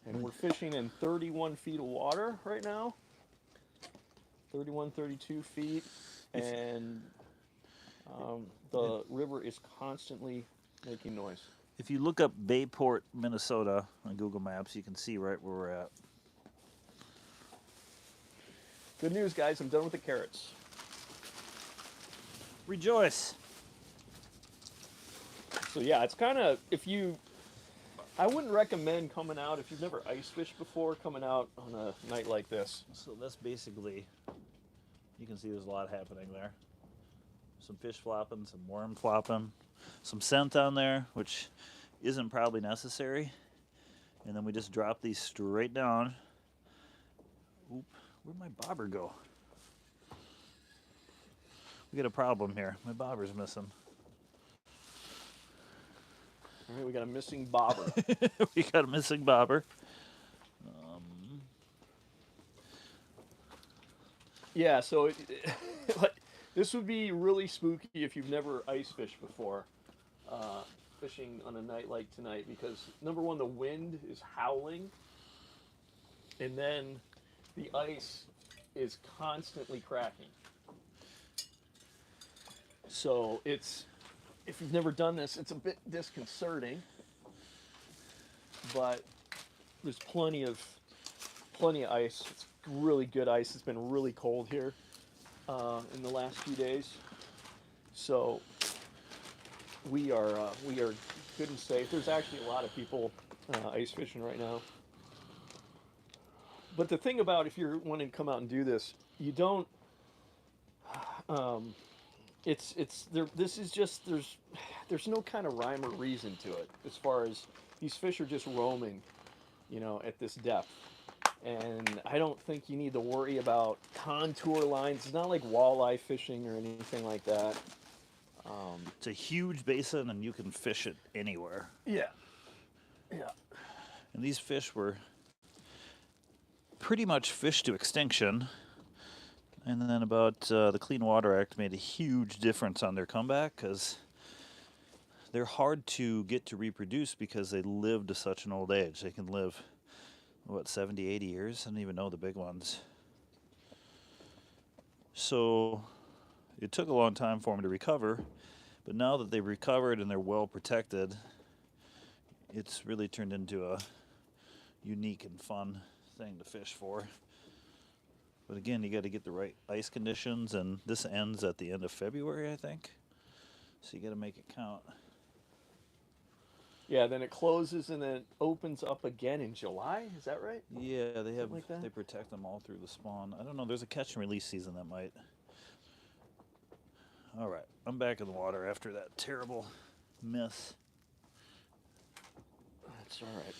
And we're fishing in 31 feet of water right now. 31, 32 feet. And the river is constantly making noise. If you look up Bayport, Minnesota on Google Maps, you can see right where we're at. Good news, guys. I'm done with the carrots. Rejoice! So yeah, it's kind of, I wouldn't recommend coming out, if you've never ice fished before, coming out on a night like this. So that's basically, you can see there's a lot happening there. Some fish flopping, some worm flopping, some scent on there, which isn't probably necessary. And then we just drop these straight down. Oop, where'd my bobber go? We got a problem here. My bobber's missing. All right, we got a missing bobber. We got a missing bobber. Yeah, so this would be really spooky if you've never ice fished before, fishing on a night like tonight, because number one, the wind is howling, and then the ice is constantly cracking. So if you've never done this, it's a bit disconcerting, but there's plenty of ice. It's really good ice. It's been really cold here in the last few days, so we are good and safe. There's actually a lot of people ice fishing right now. But the thing about, if you're wanting to come out and do this, you don't. It's there. This is just, there's no kind of rhyme or reason to it, as far as these fish are just roaming, at this depth. And I don't think you need to worry about contour lines. It's not like walleye fishing or anything like that. It's a huge basin, and you can fish it anywhere. Yeah. Yeah. And these fish were pretty much fished to extinction. And then about the Clean Water Act made a huge difference on their comeback, because they're hard to get to reproduce because they live to such an old age. They can live, 70, 80 years? I don't even know the big ones. So it took a long time for them to recover, but now that they've recovered and they're well protected, it's really turned into a unique and fun thing to fish for. But again, you got to get the right ice conditions, and this ends at the end of February, I think. So you got to make it count. Yeah, then it closes and then it opens up again in July. Is that right? Yeah, they have, like that? they protect them all through the spawn. I don't know. There's a catch and release season that might. All right, I'm back in the water after that terrible miss. That's all right.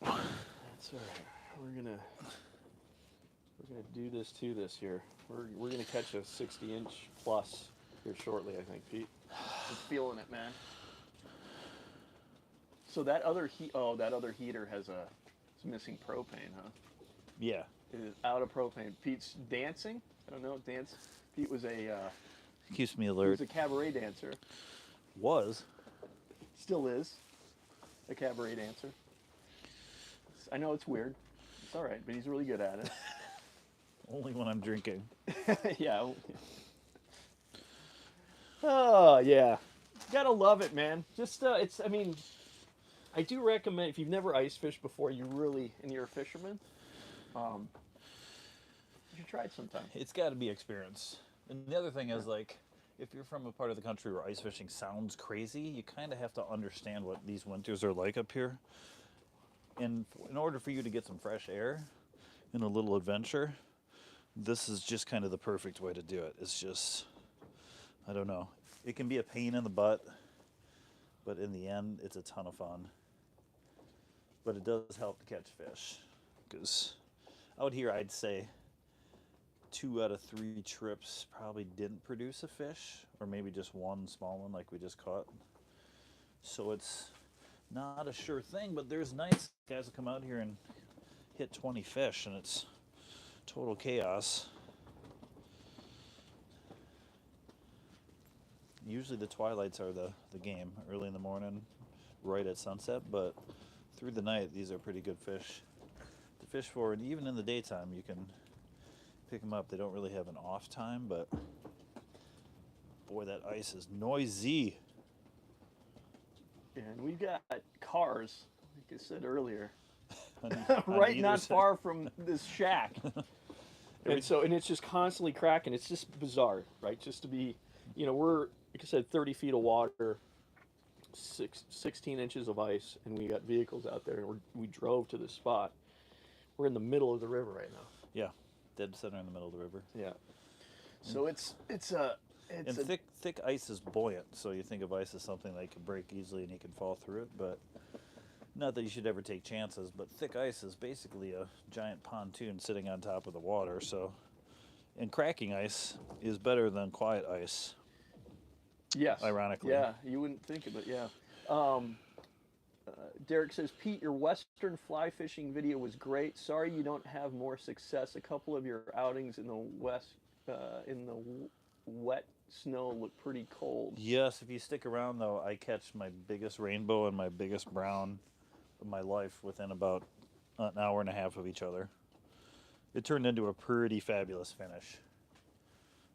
That's all right. We're gonna do this to this here. We're gonna catch a 60-inch plus here shortly, I think, Pete. I'm feeling it, man. So that other heater has it's missing propane, huh? Yeah. It is out of propane. Pete's dancing. I don't know, dance. Pete was Keeps me he alert. was a cabaret dancer. Was. Still is a cabaret dancer. I know it's weird. It's all right, but he's really good at it. Only when I'm drinking. Yeah. Oh yeah, gotta love it, man. Just it's. I mean, I do recommend if you've never ice fished before, and you're a fisherman, you should try it sometime. It's got to be experience. And the other thing is, like, if you're from a part of the country where ice fishing sounds crazy, you kind of have to understand what these winters are like up here. And in order for you to get some fresh air and a little adventure, this is just kind of the perfect way to do it. It's just, I don't know. It can be a pain in the butt, but in the end, it's a ton of fun. But it does help to catch fish. Because out here, I'd say 2 out of 3 trips probably didn't produce a fish, or maybe just one small one like we just caught. So it's not a sure thing, but there's nights guys will come out here and hit 20 fish, and it's total chaos. Usually the twilights are the game, early in the morning, right at sunset, but through the night, these are pretty good fish to fish for, and even in the daytime, you can pick them up. They don't really have an off time, but boy, that ice is noisy. And we've got cars, like I said earlier, on right either not side. far from this shack. And it's just constantly cracking. It's just bizarre, right? Just to be, we're, like I said, 30 feet of water, 16 inches of ice, and we got vehicles out there, and we drove to this spot. We're in the middle of the river right now. Yeah, dead center in the middle of the river. Yeah. So it's And thick ice is buoyant, so you think of ice as something that can break easily and you can fall through it, but not that you should ever take chances, but thick ice is basically a giant pontoon sitting on top of the water, so, and cracking ice is better than quiet ice. Yes. Ironically. Yeah, you wouldn't think of it, yeah. Derek says, Pete, your Western fly fishing video was great. Sorry you don't have more success. A couple of your outings in the wet snow look pretty cold. Yes, if you stick around though, I catch my biggest rainbow and my biggest brown of my life within about an hour and a half of each other. It turned into a pretty fabulous finish.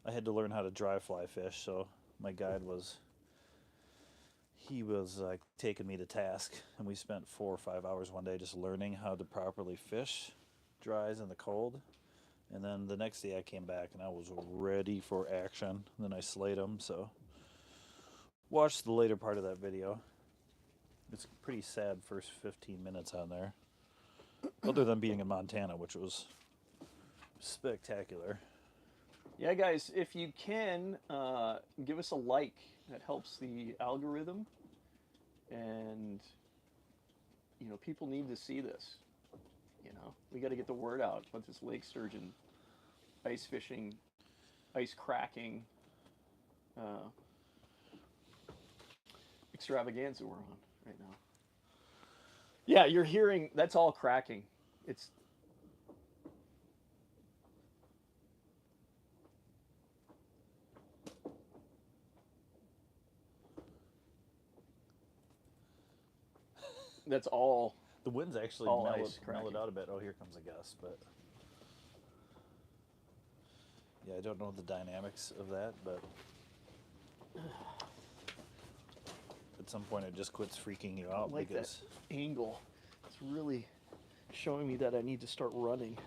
I had to learn how to dry fly fish, so my guide was taking me to task, and we spent 4 or 5 hours one day just learning how to properly fish dries in the cold. And then the next day I came back and I was ready for action. And then I slayed them, so watch the later part of that video. It's a pretty sad first 15 minutes on there. Other than being in Montana, which was spectacular. Yeah, guys, if you can, give us a like. That helps the algorithm. And, people need to see this. We got to get the word out about this Lake Sturgeon ice fishing, ice cracking extravaganza we're on right now. Yeah, you're hearing, that's all cracking. It's that's all. The wind's actually All mellowed ice cracking. out a bit. Oh, here comes a gust, but yeah, I don't know the dynamics of that, but at some point it just quits freaking you out Like because that angle. It's really showing me that I need to start running.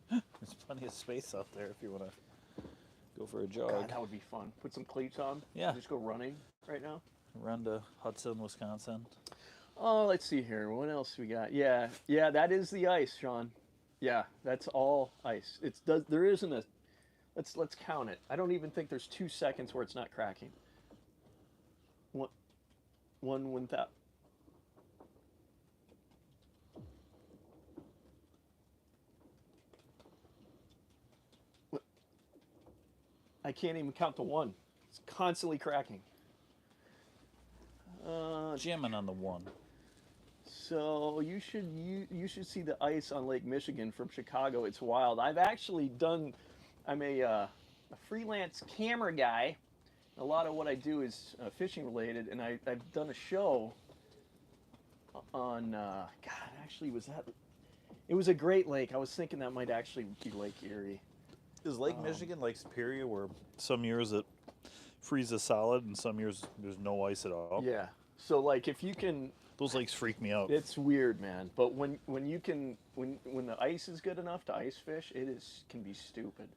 there's plenty of space out there if you want to go for a jog. God, that would be fun. Put some cleats on. Yeah. Just go running right now. Run to Hudson, Wisconsin. Oh, let's see here. What else we got? Yeah, that is the ice, Sean. Yeah, that's all ice. There isn't a. Let's count it. I don't even think there's 2 seconds where it's not cracking. One without. I can't even count to one. It's constantly cracking. Jamming on the one. So you should see the ice on Lake Michigan from Chicago. It's wild. I've actually done. I'm a freelance camera guy. A lot of what I do is fishing related, and I've done a show on. God, actually, was that? It was a Great Lake. I was thinking that might actually be Lake Erie. Is Lake Michigan like Superior, where some years it freezes solid and some years there's no ice at all? Yeah. So like if you can. Those lakes freak me out. It's weird, man. But when you can when the ice is good enough to ice fish, can be stupid.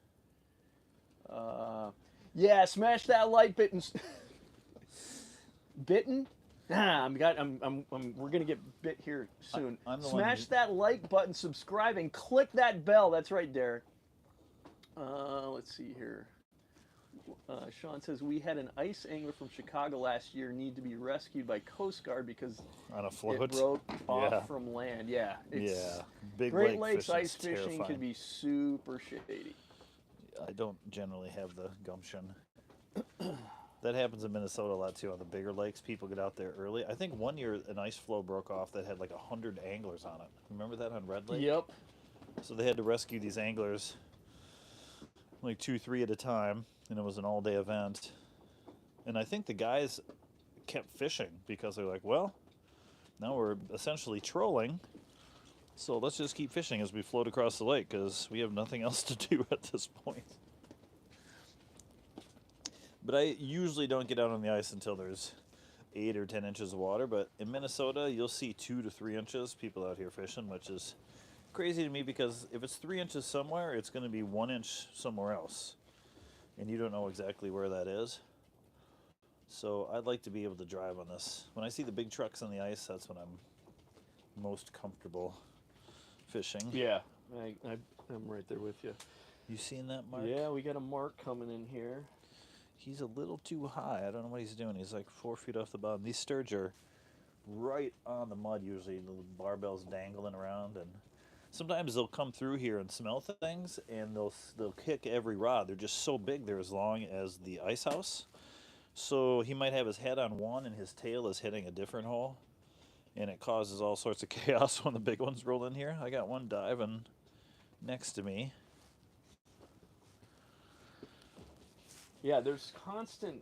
Yeah, smash that like button. Bitten? Nah, we're gonna get bit here soon. I'm the Smash one that like button, subscribe, and click that bell. That's right, Derek. Let's see here. Sean says we had an ice angler from Chicago last year need to be rescued by Coast Guard because on a float. it broke off from land. Yeah, Big Great lake Lakes ice fishing's fishing terrifying. can be super shady. I don't generally have the gumption. That happens in Minnesota a lot too. On the bigger lakes, people get out there early. I think one year an ice floe broke off that had like 100 anglers on it. Remember that on Red Lake? Yep. So they had to rescue these anglers, like 2-3 at a time, and it was an all-day event. And I think the guys kept fishing because they're like, well, now we're essentially trolling, so let's just keep fishing as we float across the lake because we have nothing else to do at this point. But I usually don't get out on the ice until there's 8 or 10 inches of water. But in Minnesota, you'll see 2 to 3 inches people out here fishing, which is crazy to me because if it's 3 inches somewhere, it's going to be 1 inch somewhere else. And you don't know exactly where that is. So I'd like to be able to drive on this. When I see the big trucks on the ice, that's when I'm most comfortable fishing. Yeah, I'm right there with you. You seen that, Mark? Yeah, we got a mark coming in here. He's a little too high. I don't know what he's doing. He's like 4 feet off the bottom. These sturgeon are right on the mud usually. The barbell's dangling around, and sometimes they'll come through here and smell things, and they'll kick every rod. They're just so big. They're as long as the ice house. So he might have his head on one, and his tail is hitting a different hole, and it causes all sorts of chaos when the big ones roll in here. I got one diving next to me. Yeah, there's constant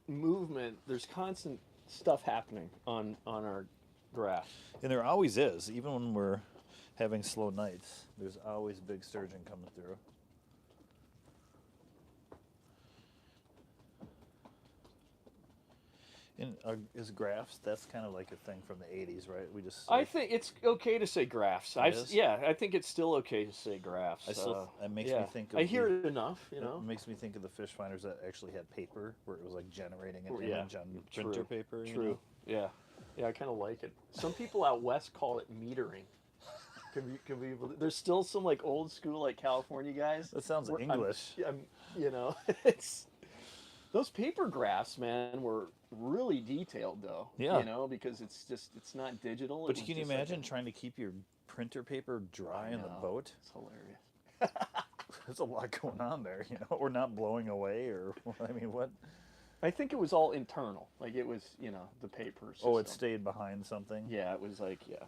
movement. There's constant stuff happening on our graph. And there always is, even when we're having slow nights. There's always big sturgeon coming through. And is graphs, that's kind of like a thing from the 80s, right? We just. I think it's okay to say graphs. Is? Yeah, I think it's still okay to say graphs. It makes me think of I hear it enough, you know. It makes me think of the fish finders that actually had paper, where it was like generating an Yeah, image on printer paper. True. You know? Yeah, I kind of like it. Some people out west call it metering. There's still some like old school like California guys. That sounds English. You know, it's those paper graphs, man, were really detailed though. Yeah. You know, because it's not digital. But can you imagine trying to keep your printer paper dry in the boat? It's hilarious. There's a lot going on there, you know. Or not blowing away, or I mean, what? I think it was all internal. Like it was, you know, the paper system. Oh, it stayed behind something. Yeah, it was like, yeah.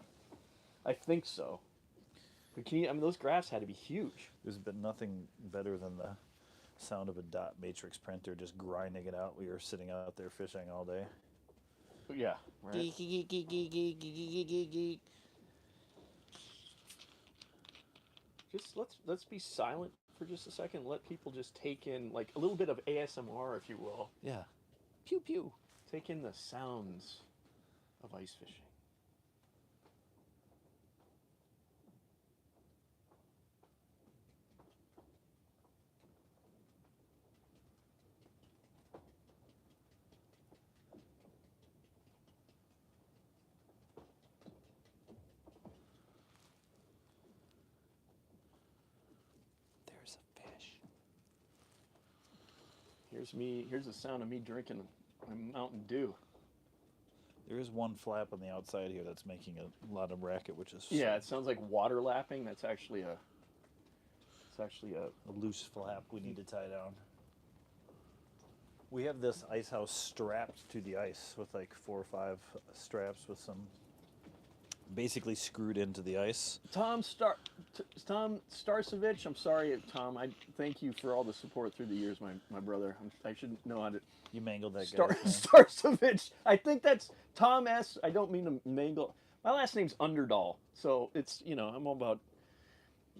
I think so. But those graphs had to be huge. There's been nothing better than the sound of a dot matrix printer just grinding it out. We were sitting out there fishing all day. Yeah, right. Just let's be silent for just a second. Let people just take in like a little bit of ASMR, if you will. Yeah. Pew pew. Take in the sounds of ice fishing. There's a fish. Here's the sound of me drinking a Mountain Dew. There is one flap on the outside here that's making a lot of racket, which is Yeah, it sounds like water lapping. It's actually a a loose flap we need to tie down. We have this ice house strapped to the ice with like 4 or 5 straps with some basically screwed into the ice. Tom Starcevich, I'm sorry, Tom. I thank you for all the support through the years, my brother. I should know how to. You mangled that Star guy. Starcevich. I think that's Tom S. I don't mean to mangle. My last name's Underdahl, so it's I'm all about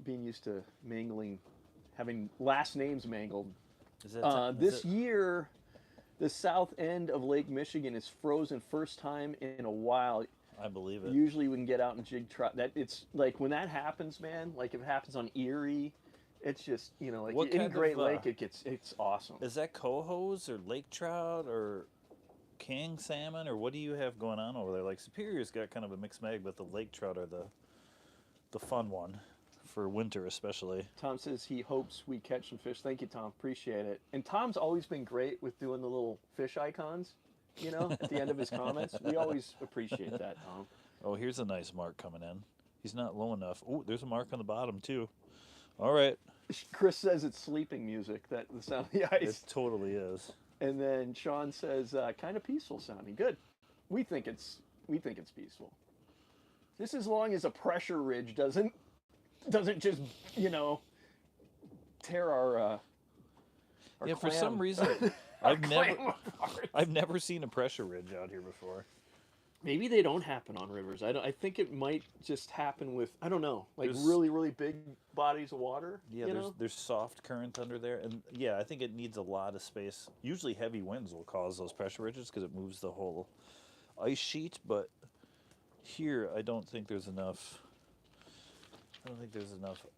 being used to mangling, having last names mangled. Is that This year, the south end of Lake Michigan is frozen first time in a while. I believe it. Usually we can get out and jig trout. That it's like when that happens, man. Like if it happens on Erie, it's just like What in kind Great of, Lake, it's awesome. Is that cohos or lake trout or king salmon, or what do you have going on over there? Like Superior's got kind of a mixed bag, but the lake trout are the fun one for winter especially. Tom says he hopes we catch some fish. Thank you, Tom. Appreciate it. And Tom's always been great with doing the little fish icons, at the end of his comments. We always appreciate that, Tom. Oh, here's a nice mark coming in. He's not low enough. Oh, there's a mark on the bottom too. All right. Chris says it's sleeping music, that the sound of the ice. It totally is. And then Sean says kind of peaceful sounding. Good. We think it's peaceful. Just as long as a pressure ridge doesn't just tear our yeah, for clam. some reason I've never seen a pressure ridge out here before. Maybe they don't happen on rivers. I think it might just happen with, I don't know, like There's- really, really big bodies of water. Yeah, there's soft current under there, and yeah, I think it needs a lot of space. Usually heavy winds will cause those pressure ridges because it moves the whole ice sheet, but here I don't think there's enough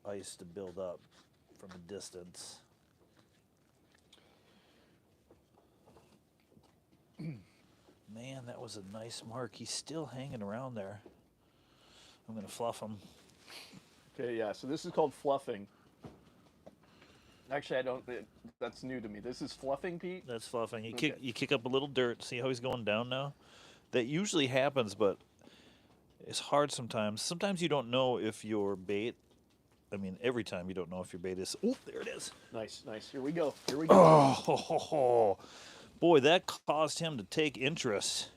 ice to build up from a distance. Man, that was a nice mark. He's still hanging around there. I'm going to fluff him. Okay, yeah, so this is called fluffing. Actually, that's new to me. This is fluffing, Pete? That's fluffing. You Okay. kick up a little dirt. See how he's going down now? That usually happens, but it's hard sometimes. Sometimes you don't know if your bait, every time you don't know if your bait is, oh, there it is. Nice. Here we go. Oh, boy, that caused him to take interest.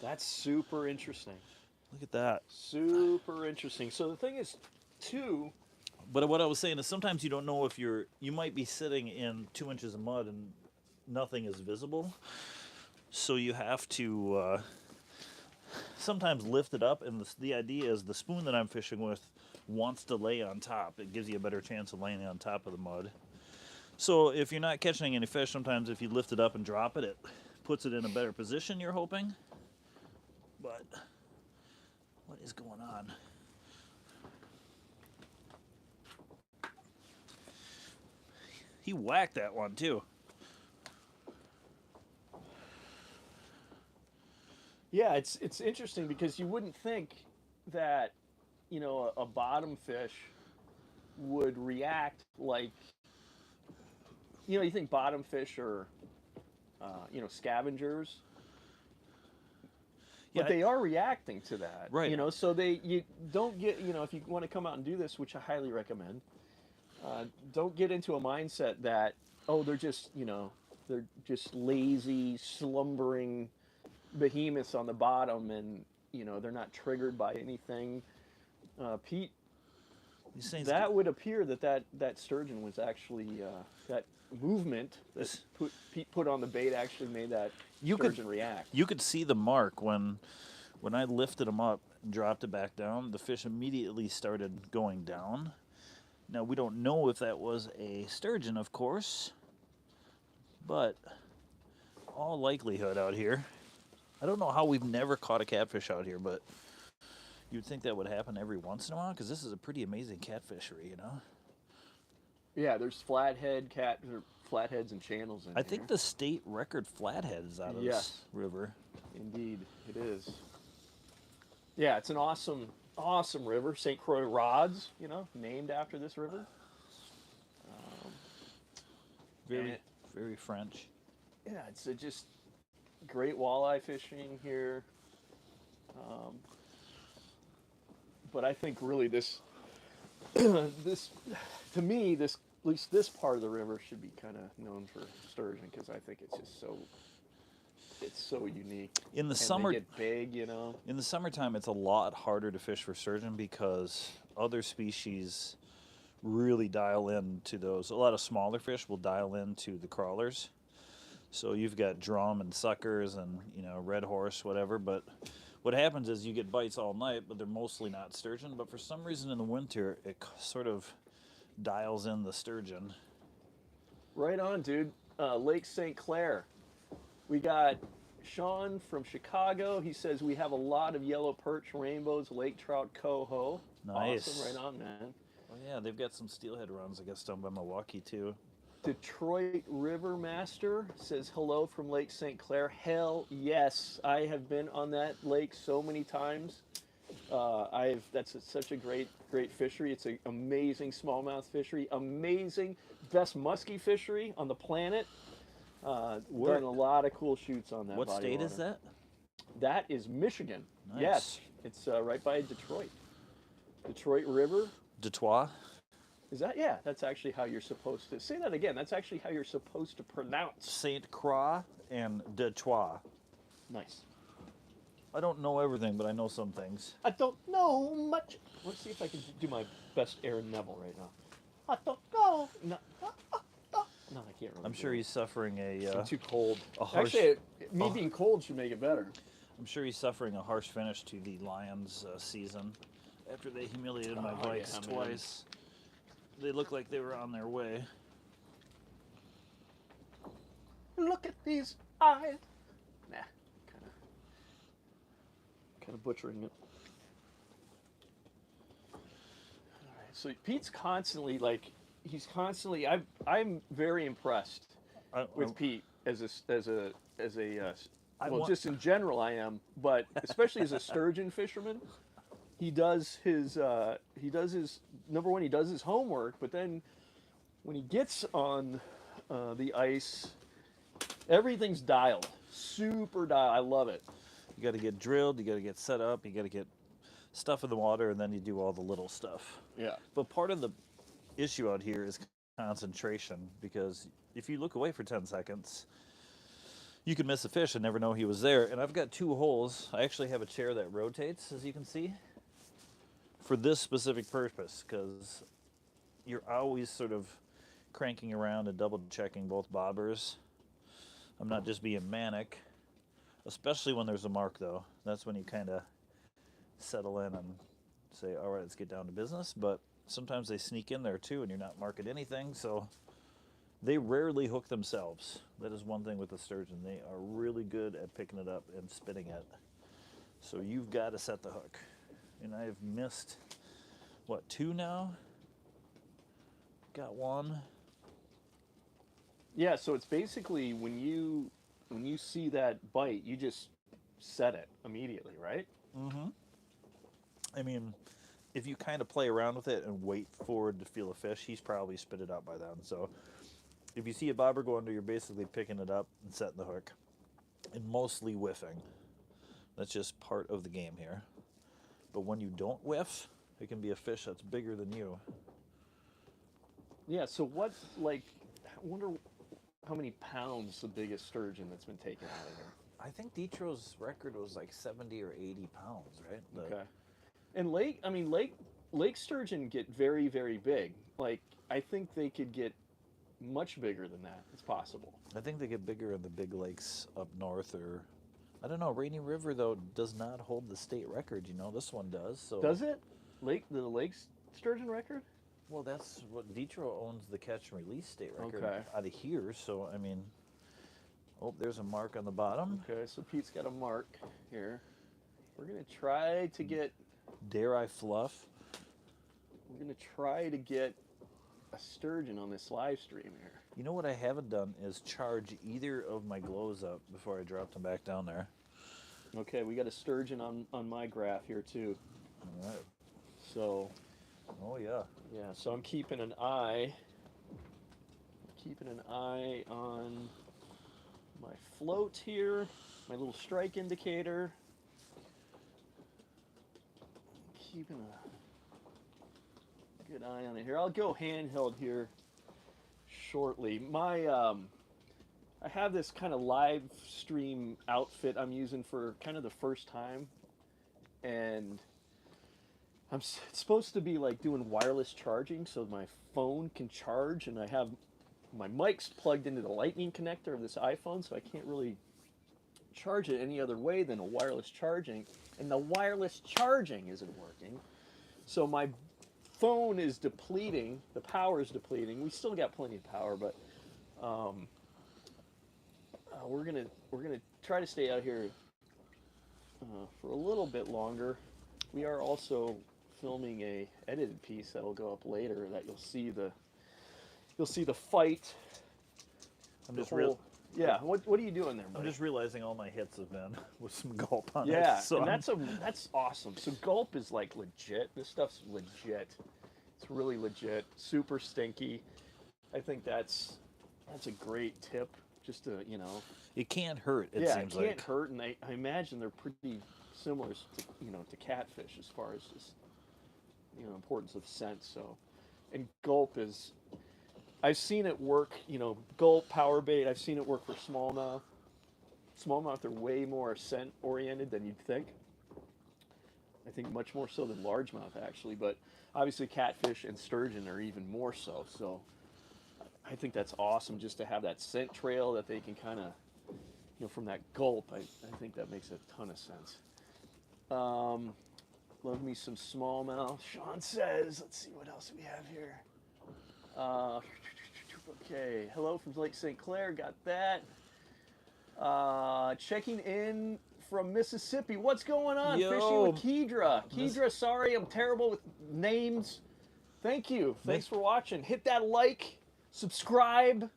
That's super interesting. Look at that. Super interesting. So the thing is, too, But what I was saying is sometimes you don't know if you might be sitting in 2 inches of mud and nothing is visible. So you have to sometimes lift it up, and the idea is the spoon that I'm fishing with wants to lay on top. It gives you a better chance of laying on top of the mud. So if you're not catching any fish, sometimes if you lift it up and drop it, it puts it in a better position, you're hoping. But what is going on? He whacked that one too. yeah, it's interesting because you wouldn't think that, a bottom fish would react like, you think bottom fish are, scavengers. But Yeah, they are reacting to that, Right. So you don't get, if you want to come out and do this, which I highly recommend, don't get into a mindset that, they're just, they're just lazy, slumbering behemoths on the bottom, and they're not triggered by anything. Pete, these things that would appear that sturgeon was actually that movement that Pete put on the bait actually made that sturgeon react. You could see the mark when I lifted him up and dropped it back down. The fish immediately started going down. Now we don't know if that was a sturgeon, of course, but all likelihood out here. I don't know how we've never caught a catfish out here, but you'd think that would happen every once in a while because this is a pretty amazing catfishery, Yeah, there's flatheads and channels in I think the state record flathead is out of this river. Indeed, it is. Yeah, it's an awesome river. St. Croix Rods, named after this river. Very French. Yeah, it's just great walleye fishing here. But I think really this, to me, this least this part of the river should be kind of known for sturgeon because I think it's just it's so unique. In the And summer, they get big, you know. in the summertime, it's a lot harder to fish for sturgeon because other species really dial into those. A lot of smaller fish will dial into the crawlers. So you've got drum and suckers and red horse, whatever. But what happens is you get bites all night, but they're mostly not sturgeon. But for some reason in the winter, it sort of dials in the sturgeon. Right on, dude. Lake St. Clair. We got Sean from Chicago. He says we have a lot of yellow perch, rainbows, lake trout, coho. Nice. Awesome, right on, man. Oh yeah, they've got some steelhead runs, I guess, down by Milwaukee too. Detroit River Master says hello from Lake St. Clair. Hell yes, I have been on that lake so many times. That's such a great fishery. It's an amazing smallmouth fishery, amazing best muskie fishery on the planet. Done a lot of cool shoots on that. What body state of is water. that? That is Michigan. Nice. Yes, it's right by Detroit. Detroit River. Detroit. Is that? Yeah, that's actually how you're supposed to say that again. That's actually how you're supposed to pronounce. Saint Croix and Detroit. Nice. I don't know everything, but I know some things. I don't know much. Let's see if I can do my best Aaron Neville right now. I don't know. No, no, I can't remember. I'm sure he's suffering I'm too cold. a harsh- Actually, me being cold should make it better. I'm sure he's suffering a harsh finish to the Lions season after they humiliated my Vikes yeah, man. twice. They looked like they were on their way. Look at these eyes. Nah, kind of butchering it. All right, so Pete's constantly I'm very impressed with Pete just in general I am, but especially as a sturgeon fisherman. He does his number one. He does his homework, but then when he gets on the ice, everything's dialed, super dialed. I love it. You got to get drilled. You got to get set up. You got to get stuff in the water, and then you do all the little stuff. Yeah. But part of the issue out here is concentration, because if you look away for 10 seconds, you can miss a fish and never know he was there. And I've got 2 holes. I actually have a chair that rotates, as you can see, for this specific purpose, because you're always sort of cranking around and double checking both bobbers. I'm not just being manic, especially when there's a mark though. That's when you kind of settle in and say, all right, let's get down to business. But sometimes they sneak in there too and you're not marking anything, so they rarely hook themselves. That is one thing with the sturgeon. They are really good at picking it up and spitting it. So you've got to set the hook. And I've missed, what, 2 now? Got 1. Yeah, so it's basically when you see that bite, you just set it immediately, right? Mm-hmm. I mean, if you kind of play around with it and wait for it to feel a fish, he's probably spit it out by then. So if you see a bobber go under, you're basically picking it up and setting the hook, and mostly whiffing. That's just part of the game here. But when you don't whiff, it can be a fish that's bigger than you. Yeah, so what, I wonder how many pounds the biggest sturgeon that's been taken out of here. I think Detro's record was like 70 or 80 pounds, right? Okay. And lake sturgeon get very, very big. I think they could get much bigger than that. It's possible. I think they get bigger in the big lakes up north, or I don't know. Rainy River though does not hold the state record. This one does. So does it? The lake sturgeon record? Well, that's what Detro owns, the catch and release state record Okay. out of here. So I mean, oh, there's a mark on the bottom. Okay, so Pete's got a mark here. We're gonna try to get. Dare I fluff? We're gonna try to get a sturgeon on this live stream here. You know what I haven't done is charge either of my glows up before I drop them back down there. Okay, we got a sturgeon on my graph here too. All right. So. Oh yeah. Yeah, so I'm keeping an eye on my float here, my little strike indicator. Keeping a good eye on it here. I'll go handheld here shortly. I have this kind of live stream outfit I'm using for kind of the first time, and it's supposed to be like doing wireless charging, so my phone can charge, and I have my mic's plugged into the lightning connector of this iPhone, so I can't really charge it any other way than a wireless charging, and the wireless charging isn't working. So my phone is depleting, the power is depleting. We still got plenty of power, but we're gonna try to stay out here for a little bit longer. We are also filming a edited piece that'll go up later that you'll see the fight. I'm just real. Yeah, what are you doing there, buddy? I'm just realizing all my hits have been with some gulp on it. Yeah, So and that's awesome. So gulp is like legit. This stuff's legit. It's really legit. Super stinky. I think that's a great tip. Just to it can't hurt. It seems it can't hurt, and I imagine they're pretty similar to catfish as far as just importance of scent. So, and gulp is. I've seen it work, gulp, power bait. I've seen it work for smallmouth. Smallmouth are way more scent oriented than you'd think. I think much more so than largemouth actually, but obviously catfish and sturgeon are even more so. So I think that's awesome just to have that scent trail that they can kind of, from that gulp. I think that makes a ton of sense. Love me some smallmouth. Sean says, let's see what else we have here. Okay, hello from Lake St. Clair, got that. Checking in from Mississippi. What's going on? Yo, Fishing with Kedra. Kedra, sorry, I'm terrible with names. Thank you. Thanks for watching. Hit that like, subscribe.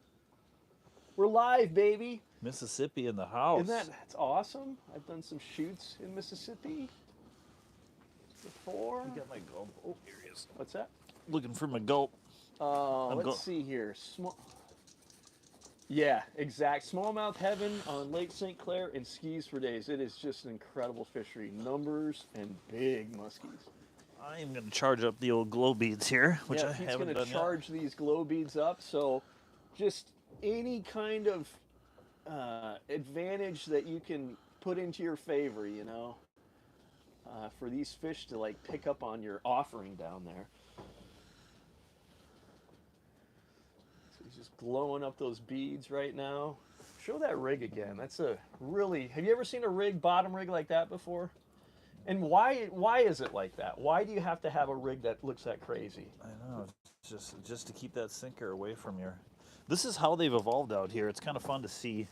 We're live, baby. Mississippi in the house. That's awesome. I've done some shoots in Mississippi before. I got my gulp. Oh, here he is. What's that? Looking for my gulp. Let's see here. Yeah, exact. Smallmouth heaven on Lake St. Clair and skis for days. It is just an incredible fishery. Numbers and big muskies. I am going to charge up the old glow beads here, which I haven't done yet. He's going to charge these glow beads up. So just any kind of advantage that you can put into your favor, for these fish to like pick up on your offering down there. He's just glowing up those beads right now. Show that rig again. That's a really. Have you ever seen a bottom rig like that before? And why is it like that? Why do you have to have a rig that looks that crazy? I know, just to keep that sinker away from your. This is how they've evolved out here. It's kind of fun to see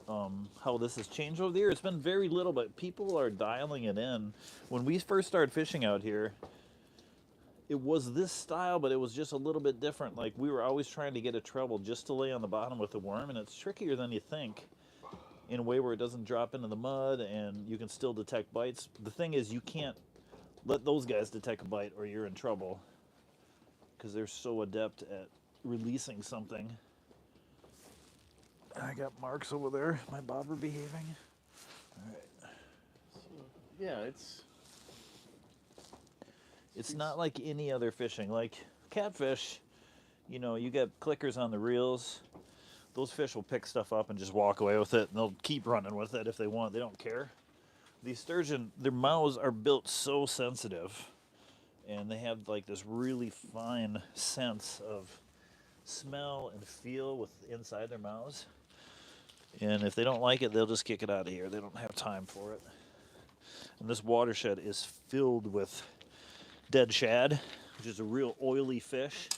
how this has changed over the years. It's been very little, but people are dialing it in. When we first started fishing out here, it was this style, but it was just a little bit different. Like, we were always trying to get a treble just to lay on the bottom with the worm, and it's trickier than you think in a way where it doesn't drop into the mud and you can still detect bites. The thing is, you can't let those guys detect a bite or you're in trouble because they're so adept at releasing something. I got marks over there. My bobber behaving. All right. So, yeah, It's not like any other fishing. Like catfish, you got clickers on the reels. Those fish will pick stuff up and just walk away with it, and they'll keep running with it if they want. They don't care. These sturgeon, their mouths are built so sensitive, and they have like this really fine sense of smell and feel with inside their mouths. And if they don't like it, they'll just kick it out of here. They don't have time for it. And this watershed is filled with dead shad, which is a real oily fish.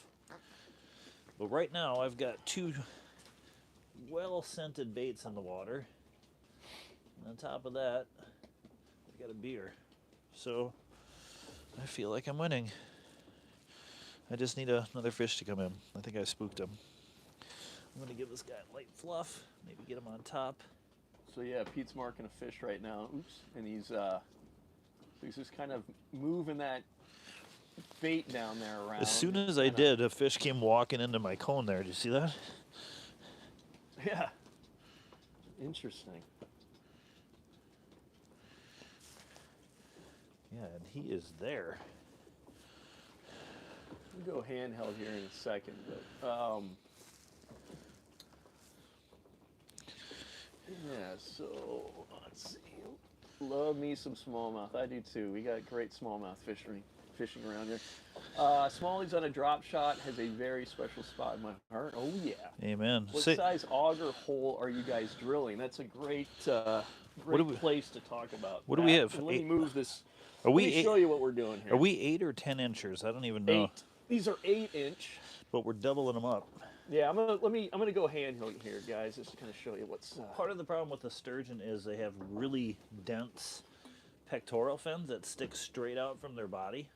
But right now I've got two well-scented baits in the water. And on top of that, I've got a beer. So I feel like I'm winning. I just need another fish to come in. I think I spooked him. I'm going to give this guy a light fluff, maybe get him on top. So yeah, Pete's marking a fish right now. Oops. And he's just kind of moving that bait down there around. As soon as I did, a fish came walking into my cone there. Did you see that? Yeah. Interesting. Yeah, and he is there. We'll go handheld here in a second, but Yeah, so let's see. Love me some smallmouth. I do too. We got great smallmouth fishing around here. Smallies on a drop shot has a very special spot in my heart. Oh yeah. Amen. What Say, size auger hole are you guys drilling? That's a great what do great we place to talk about what do we that. have? And let me move this. Are Let we me show you what we're doing are here. we 8 or 10 inches? I don't even know. 8. These are 8-inch. But we're doubling them up. Yeah, I'm gonna go handheld here, guys, just to kind of show you what's. Part of the problem with the sturgeon is they have really dense pectoral fins that stick straight out from their body.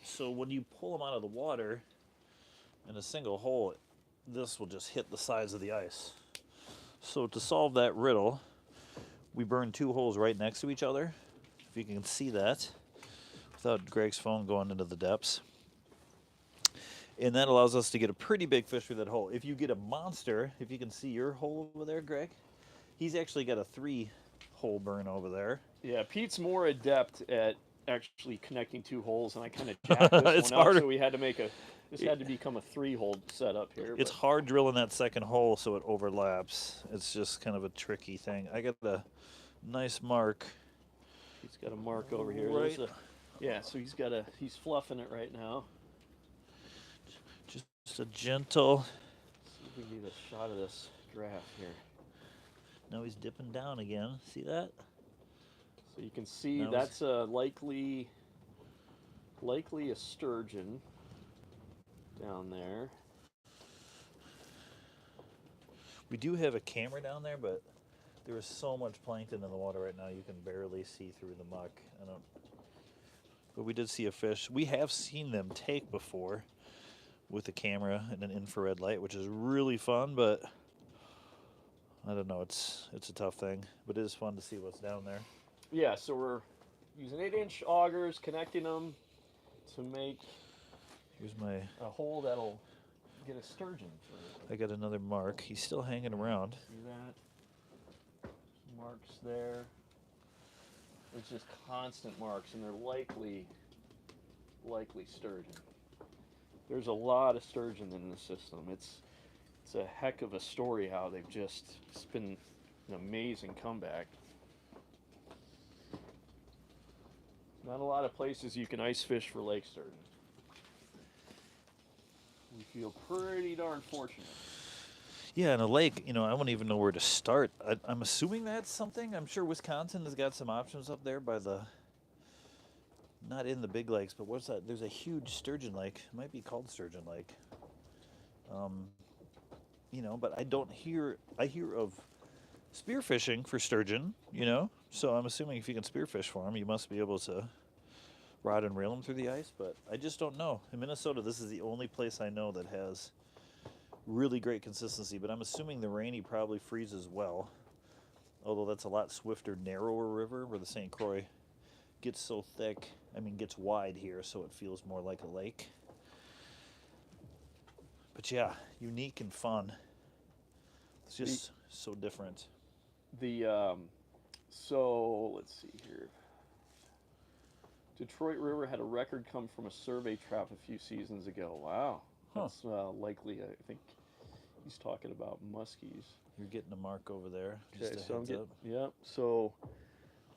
So when you pull them out of the water in a single hole, this will just hit the sides of the ice. So to solve that riddle, we burn 2 holes right next to each other, if you can see that, without Greg's phone going into the depths. And that allows us to get a pretty big fish through that hole. If you get a monster, if you can see your hole over there, Greg, he's actually got a 3-hole burn over there. Yeah, Pete's more adept at actually connecting 2 holes, and I kind of jacked this It's one up, harder. so we had to make a. This had to become a 3-hole setup here. It's hard drilling that second hole so it overlaps. It's just kind of a tricky thing. I got the nice mark. He's got a mark over here. Right. Yeah, so he's fluffing it right now. Just a gentle. Let's see if we can get a shot of this graph here. Now he's dipping down again. See that? So you can see Now that's a likely a sturgeon down there. We do have a camera down there, but there is so much plankton in the water right now you can barely see through the muck. But we did see a fish. We have seen them take before with a camera and an infrared light, which is really fun, but I don't know, it's a tough thing, but it is fun to see what's down there. Yeah, so we're using 8-inch augers, connecting them to make Here's my, a hole that'll get a sturgeon through. I got another mark. He's still hanging around. See that? Marks there. There's just constant marks, and they're likely sturgeon. There's a lot of sturgeon in the system. It's a heck of a story how it's been an amazing comeback. Not a lot of places you can ice fish for lake sturgeon. We feel pretty darn fortunate. Yeah, in a lake, I wouldn't even know where to start. I'm assuming that's something. I'm sure Wisconsin has got some options up there by the, not in the big lakes, but what's that? There's a huge sturgeon lake. It might be called Sturgeon Lake. But I hear of spearfishing for sturgeon, so I'm assuming if you can spearfish for them, you must be able to rod and reel them through the ice, but I just don't know. In Minnesota, this is the only place I know that has really great consistency, but I'm assuming the Rainy probably freezes well, although that's a lot swifter, narrower river where the St. Croix gets so thick, gets wide here, so it feels more like a lake. But yeah, unique and fun. It's just so different. So let's see here. Detroit River had a record come from a survey trap a few seasons ago. Wow. Huh. That's likely, I think he's talking about muskies. You're getting a mark over there. Okay, Just a so heads up. yeah. So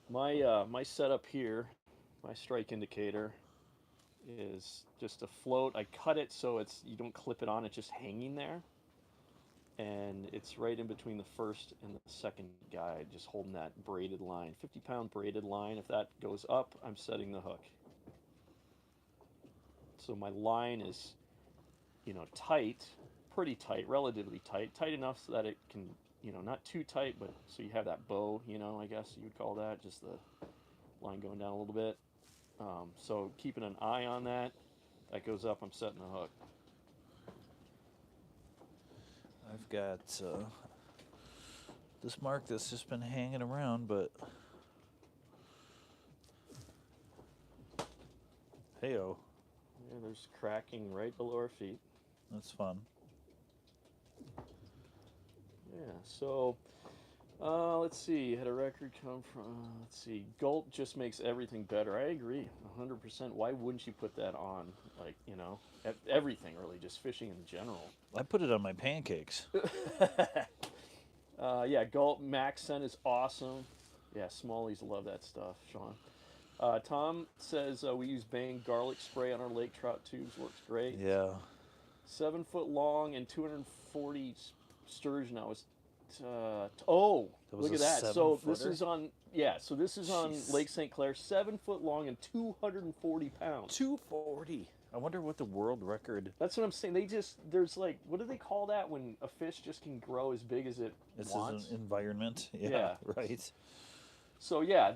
my setup here, my strike indicator is just a float. I cut it so you don't clip it on, it's just hanging there. And it's right in between the first and the second guide, just holding that braided line, 50-pound braided line. If that goes up, I'm setting the hook. So my line is, tight, pretty tight, relatively tight enough so that it can, not too tight, but so you have that bow, I guess you would call that, just the line going down a little bit. So keeping an eye on that goes up, I'm setting the hook. I've got this mark that's just been hanging around, but hey-oh. Yeah, there's cracking right below our feet. That's fun. Yeah, so let's see, had a record come from, let's see, Gulp just makes everything better. I agree, 100%. Why wouldn't you put that on, everything really, just fishing in general? I put it on my pancakes. Yeah, Gulp Maxen is awesome. Yeah, smallies love that stuff, Sean. Tom says we use Bang garlic spray on our lake trout tubes. Works great. Yeah. 7 foot long and 240 sturgeon. I was. Oh, That was look a at that. So this 7-footer? is on. Yeah, so this is on Jeez. Lake St. Clair. 7 foot long and 240 pounds. 240. I wonder what the world record. That's what I'm saying. They just there's like what do they call that when a fish just can grow as big as it This wants? is an environment. Yeah, Yeah. right. So yeah,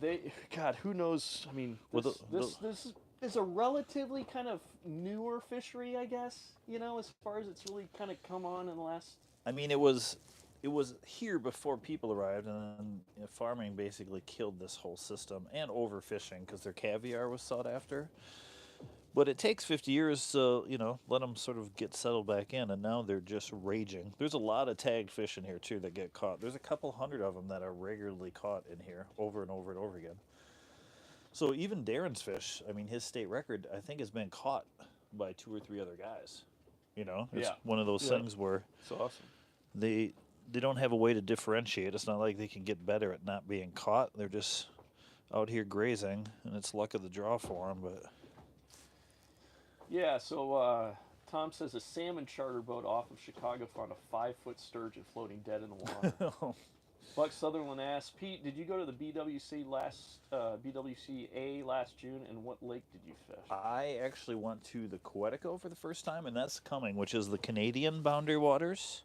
God, who knows? I mean, Well, this is a relatively kind of newer fishery, I guess. As far as it's really kind of come on in the last. I mean, it was here before people arrived, and then farming basically killed this whole system, and overfishing because their caviar was sought after. But it takes 50 years to, let them sort of get settled back in, and now they're just raging. There's a lot of tagged fish in here, too, that get caught. There's a couple hundred of them that are regularly caught in here over and over and over again. So even Darren's fish, I mean, his state record, I think, has been caught by 2 or 3 other guys. It's Yeah. one of those Yeah. things where It's awesome. they don't have a way to differentiate. It's not like they can get better at not being caught. They're just out here grazing, and it's luck of the draw for them, but... Yeah. So Tom says a salmon charter boat off of Chicago found a 5 foot sturgeon floating dead in the water. Buck Sutherland asks, Pete, did you go to the BWCA last June, and what lake did you fish? I actually went to the Quetico for the first time, and that's coming, which is the Canadian boundary waters.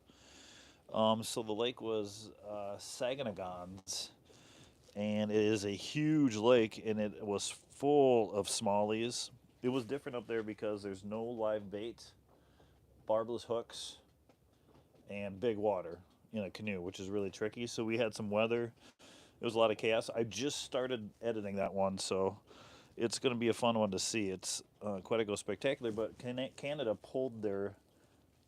So the lake was Saganagons, and it is a huge lake, and it was full of smallies. It was different up there because there's no live bait, barbless hooks, and big water in a canoe, which is really tricky. So we had some weather. It was a lot of chaos. I just started editing that one, so it's going to be a fun one to see. It's Quetico Spectacular, but Canada pulled their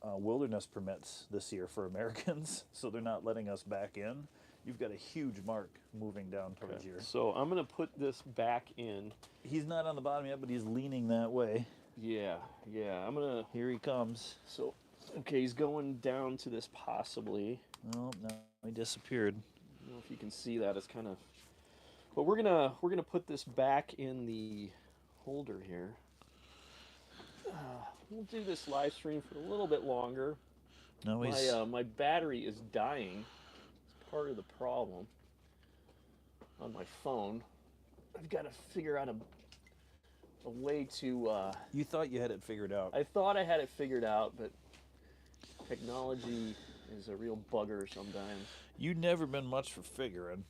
wilderness permits this year for Americans, so they're not letting us back in. You've got a huge mark moving down towards here. So I'm going to put this back in. He's not on the bottom yet, but he's leaning that way. Yeah. I'm going to. Here he comes. So, okay, he's going down to this possibly. Oh, no, he disappeared. I don't know if you can see that. It's kind of. But we're gonna put this back in the holder here. We'll do this live stream for a little bit longer. No, he's... My battery is dying. It's part of the problem on my phone. I've got to figure out a way to. You thought you had it figured out. I thought I had it figured out, but technology is a real bugger sometimes. You've never been much for figuring.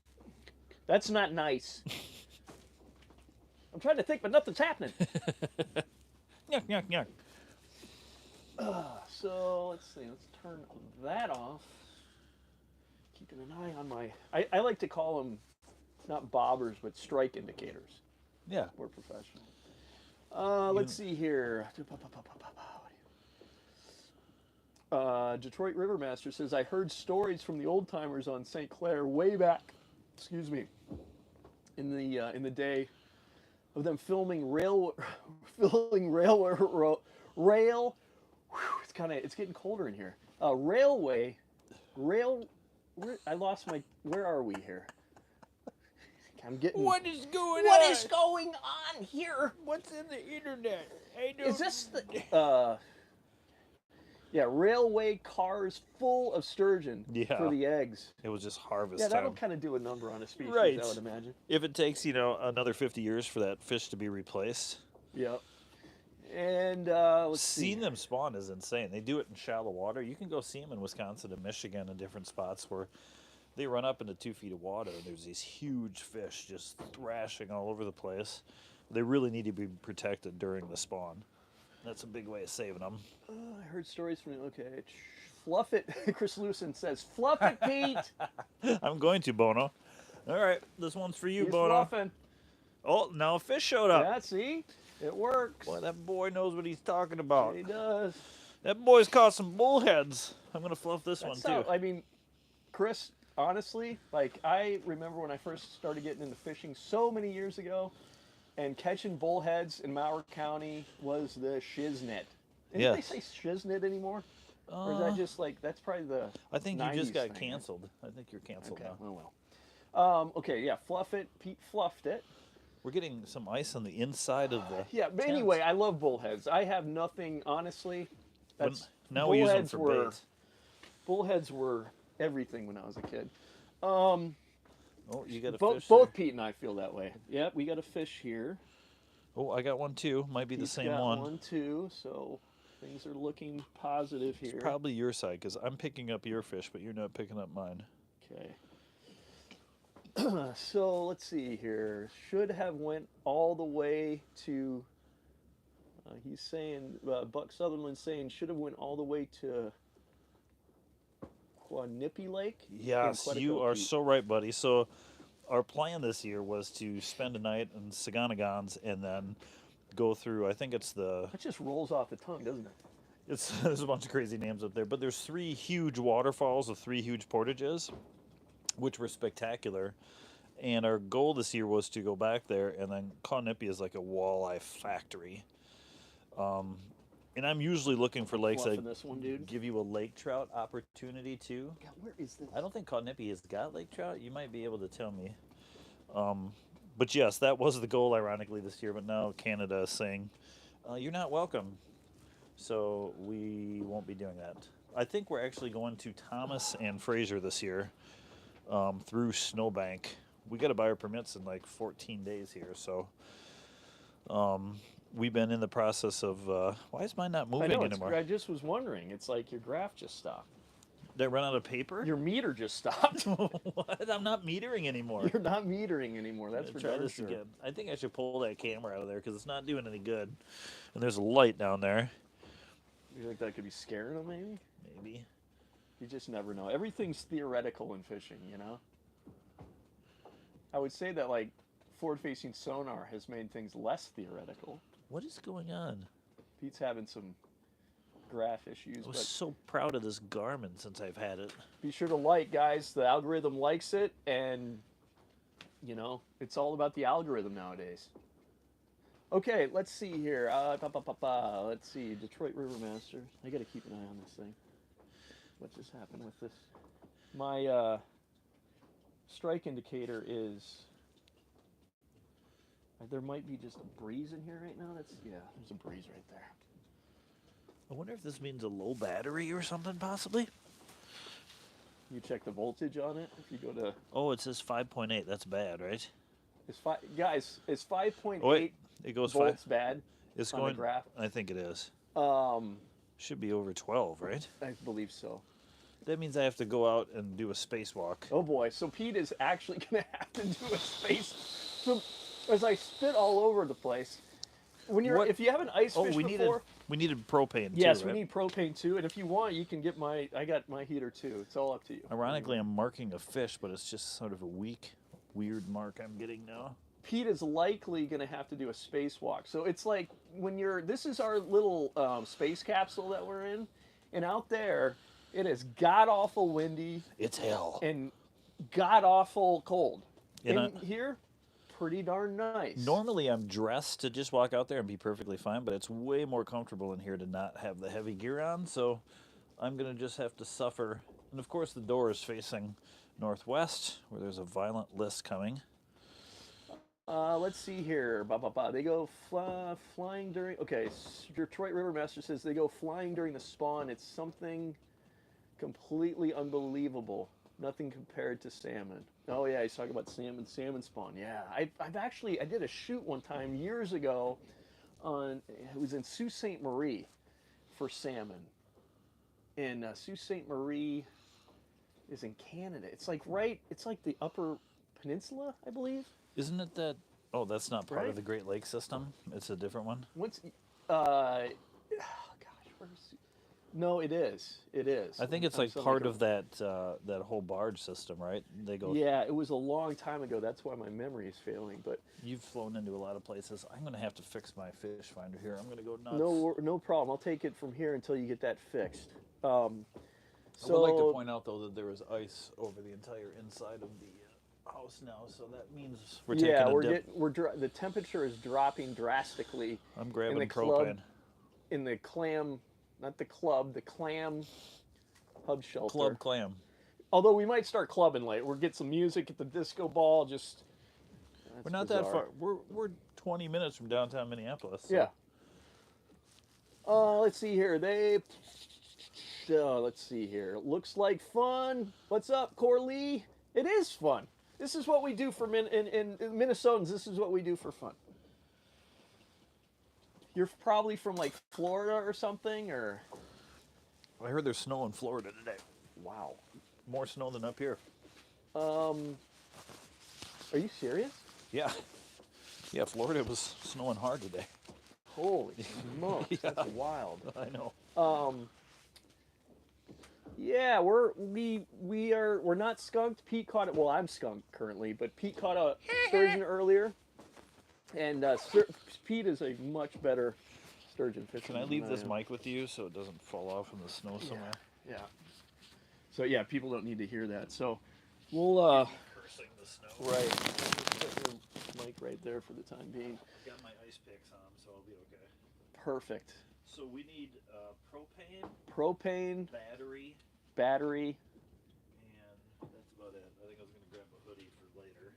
That's not nice. I'm trying to think, but nothing's happening. Yuck, yuck, yuck. So let's see. Let's turn that off. Keeping an eye on my. I like to call them not bobbers, but strike indicators. Yeah. We're professional. Let's see here. Detroit Rivermaster says, I heard stories from the old timers on St. Clair way back. Excuse me. In the day of them filming rail. It's getting colder in here. I lost my. Where are we here? I'm getting. What is going on? What is going on here? What's in the internet? Is this the? Yeah, railway cars full of sturgeon for the eggs. It was just harvest Yeah, that'll time. kind of do a number on a species, Right. I would imagine. If it takes, another 50 years for that fish to be replaced. Yep. And let's see. Seeing them spawn is insane. They do it in shallow water. You can go see them in Wisconsin and Michigan in different spots where they run up into 2 feet of water and there's these huge fish just thrashing all over the place. They really need to be protected during the spawn. That's a big way of saving them. I heard stories from. Okay, fluff it. Chris Lucen says, "Fluff it, Pete." I'm going to, Bono. All right, this one's for you, He's Bono. fluffing. Oh, now a fish showed up. Yeah, see, it works. Boy, that boy knows what he's talking about. He does. That boy's caught some bullheads. I'm gonna fluff this one too. I mean, Chris, honestly, I remember when I first started getting into fishing so many years ago. And catching bullheads in Mower County was the shiznit. Didn't they say shiznit anymore? Or is that just like, that's probably the I think you just 90s got thing, right? canceled. I think you're canceled Okay, now. oh well. Okay, yeah, fluff it. Pete fluffed it. We're getting some ice on the inside of the Yeah, but tent. anyway, I love bullheads. I have nothing, honestly. When- That's now we use them bullheads for were bait. bullheads were everything when I was a kid. Oh, you got a Both fish both there. Pete and I feel that way. Yep, we got a fish here. Oh, I got one too. Might be Pete's the same got one. one too, so things are looking positive here. It's probably your side because I'm picking up your fish, but you're not picking up mine. Okay. So let's see here. Should have went all the way to. He's saying Buck Sutherland's saying should have went all the way to Quanipi Lake. in Yes, you Quetico, are Pete. so right, buddy. So our plan this year was to spend a night in Saganagons and then go through. I think it's the That just rolls off the tongue, doesn't it? it's there's a bunch of crazy names up there, but there's 3 huge waterfalls with 3 huge portages, which were spectacular. And our goal this year was to go back there, and then Quanipi is like a walleye factory. And I'm usually looking for lakes that Fluffing this one, dude. give you a lake trout opportunity too. God, where is this? I don't think Quanipi has got lake trout. You might be able to tell me. But yes, that was the goal, ironically, this year. But now Canada is saying, you're not welcome. So we won't be doing that. I think we're actually going to Thomas and Fraser this year through Snowbank. We got to buy our permits in like 14 days here. So we've been in the process of, why is mine not I moving know. anymore? I just was wondering. It's like your graph just stopped. Did I run out of paper? Your meter just stopped. What? I'm not metering anymore. You're not metering anymore. That's for try darn this sure. again. I think I should pull that camera out of there because it's not doing any good. And there's a light down there. You think that could be scaring them? Maybe. Maybe. You just never know. Everything's theoretical in fishing, you know. I would say that like forward-facing sonar has made things less theoretical. What is going on? Pete's having some graph issues, I was but so proud of this Garmin since I've had it. be sure to like, guys. The algorithm likes it, and you know it's all about the algorithm nowadays. Okay, let's see here. Let's see. Detroit River Master. I got to keep an eye on this thing. What just happened with this? My strike indicator is. There might be just a breeze in here right now. There's a breeze right there. I wonder if this means a low battery or something, possibly. You check the voltage on it. If you go to, Oh, it says 5.8. That's bad, right? guys, is 5.8 Oh, wait. It goes volts 5. bad It's on the going. graph? I think it is. Um, Should be over 12, right? I believe so. That means I have to go out and do a spacewalk. Oh boy, so Pete is actually going to have to do a space. So as I spit all over the place, when you're What- if you haven't ice Oh, fished we before, needed propane yes, too, we right? need propane too. And if you want, you can get I got my heater too. It's all up to you. Ironically, I'm marking a fish, but it's just sort of a weak, weird mark I'm getting now. Pete is likely going to have to do a spacewalk. So it's like when this is our little space capsule that we're in, and out there, it is god awful windy It's hell. and god awful cold. And In here, pretty darn nice. Normally, I'm dressed to just walk out there and be perfectly fine, but it's way more comfortable in here to not have the heavy gear on, so I'm going to just have to suffer. And of course, the door is facing northwest, where there's a violent list coming. Let's see here. They go flying during. Okay, Detroit River Master says they go flying during the spawn. It's something completely unbelievable. Nothing compared to salmon. Oh yeah, he's talking about salmon spawn. Yeah, I did a shoot one time years ago it was in Sault Ste. Marie for salmon. And Sault Ste. Marie is in Canada. It's like the Upper Peninsula, I believe. Isn't it that? Oh, that's not part Right? of the Great Lakes system. It's a different one. Gosh, where's? No, it is. It is. I think it's like part of that that whole barge system, right? They go. Yeah, it was a long time ago. That's why my memory is failing. But You've flown into a lot of places. I'm gonna have to fix my fish finder here. I'm gonna go nuts. no problem. I'll take it from here until you get that fixed. I would like to point out though that there is ice over the entire inside of the house now, so that means we're taking a dip. The temperature is dropping drastically. I'm grabbing the propane. in the clam not the club, the clam hub shelter. Club clam. Although we might start clubbing late. We'll get some music at the disco ball. Just We're not that far. We're 20 minutes from downtown Minneapolis. So. Yeah. Let's see here. Let's see here. Looks like fun. What's up, Corley? It is fun. This is what we do for in Minnesotans. This is what we do for fun. You're probably from like Florida or something, or? I heard there's snow in Florida today. Wow. More snow than up here. Are you serious? Yeah. Yeah, Florida was snowing hard today. Holy smokes, Yeah. That's wild. I know. Yeah, we're not skunked. Pete caught it. Well, I'm skunked currently, but Pete caught a sturgeon earlier, and Pete is a much better sturgeon fisherman. Can I leave than this am. mic with you so it doesn't fall off in the snow somewhere? Yeah. So yeah, people don't need to hear that. So we'll Cursing the snow. right. Put your mic right there for the time being. Got my ice picks on, so I'll be okay. Perfect. So we need propane, Propane, battery. and that's about it. I think I was going to grab a hoodie for later.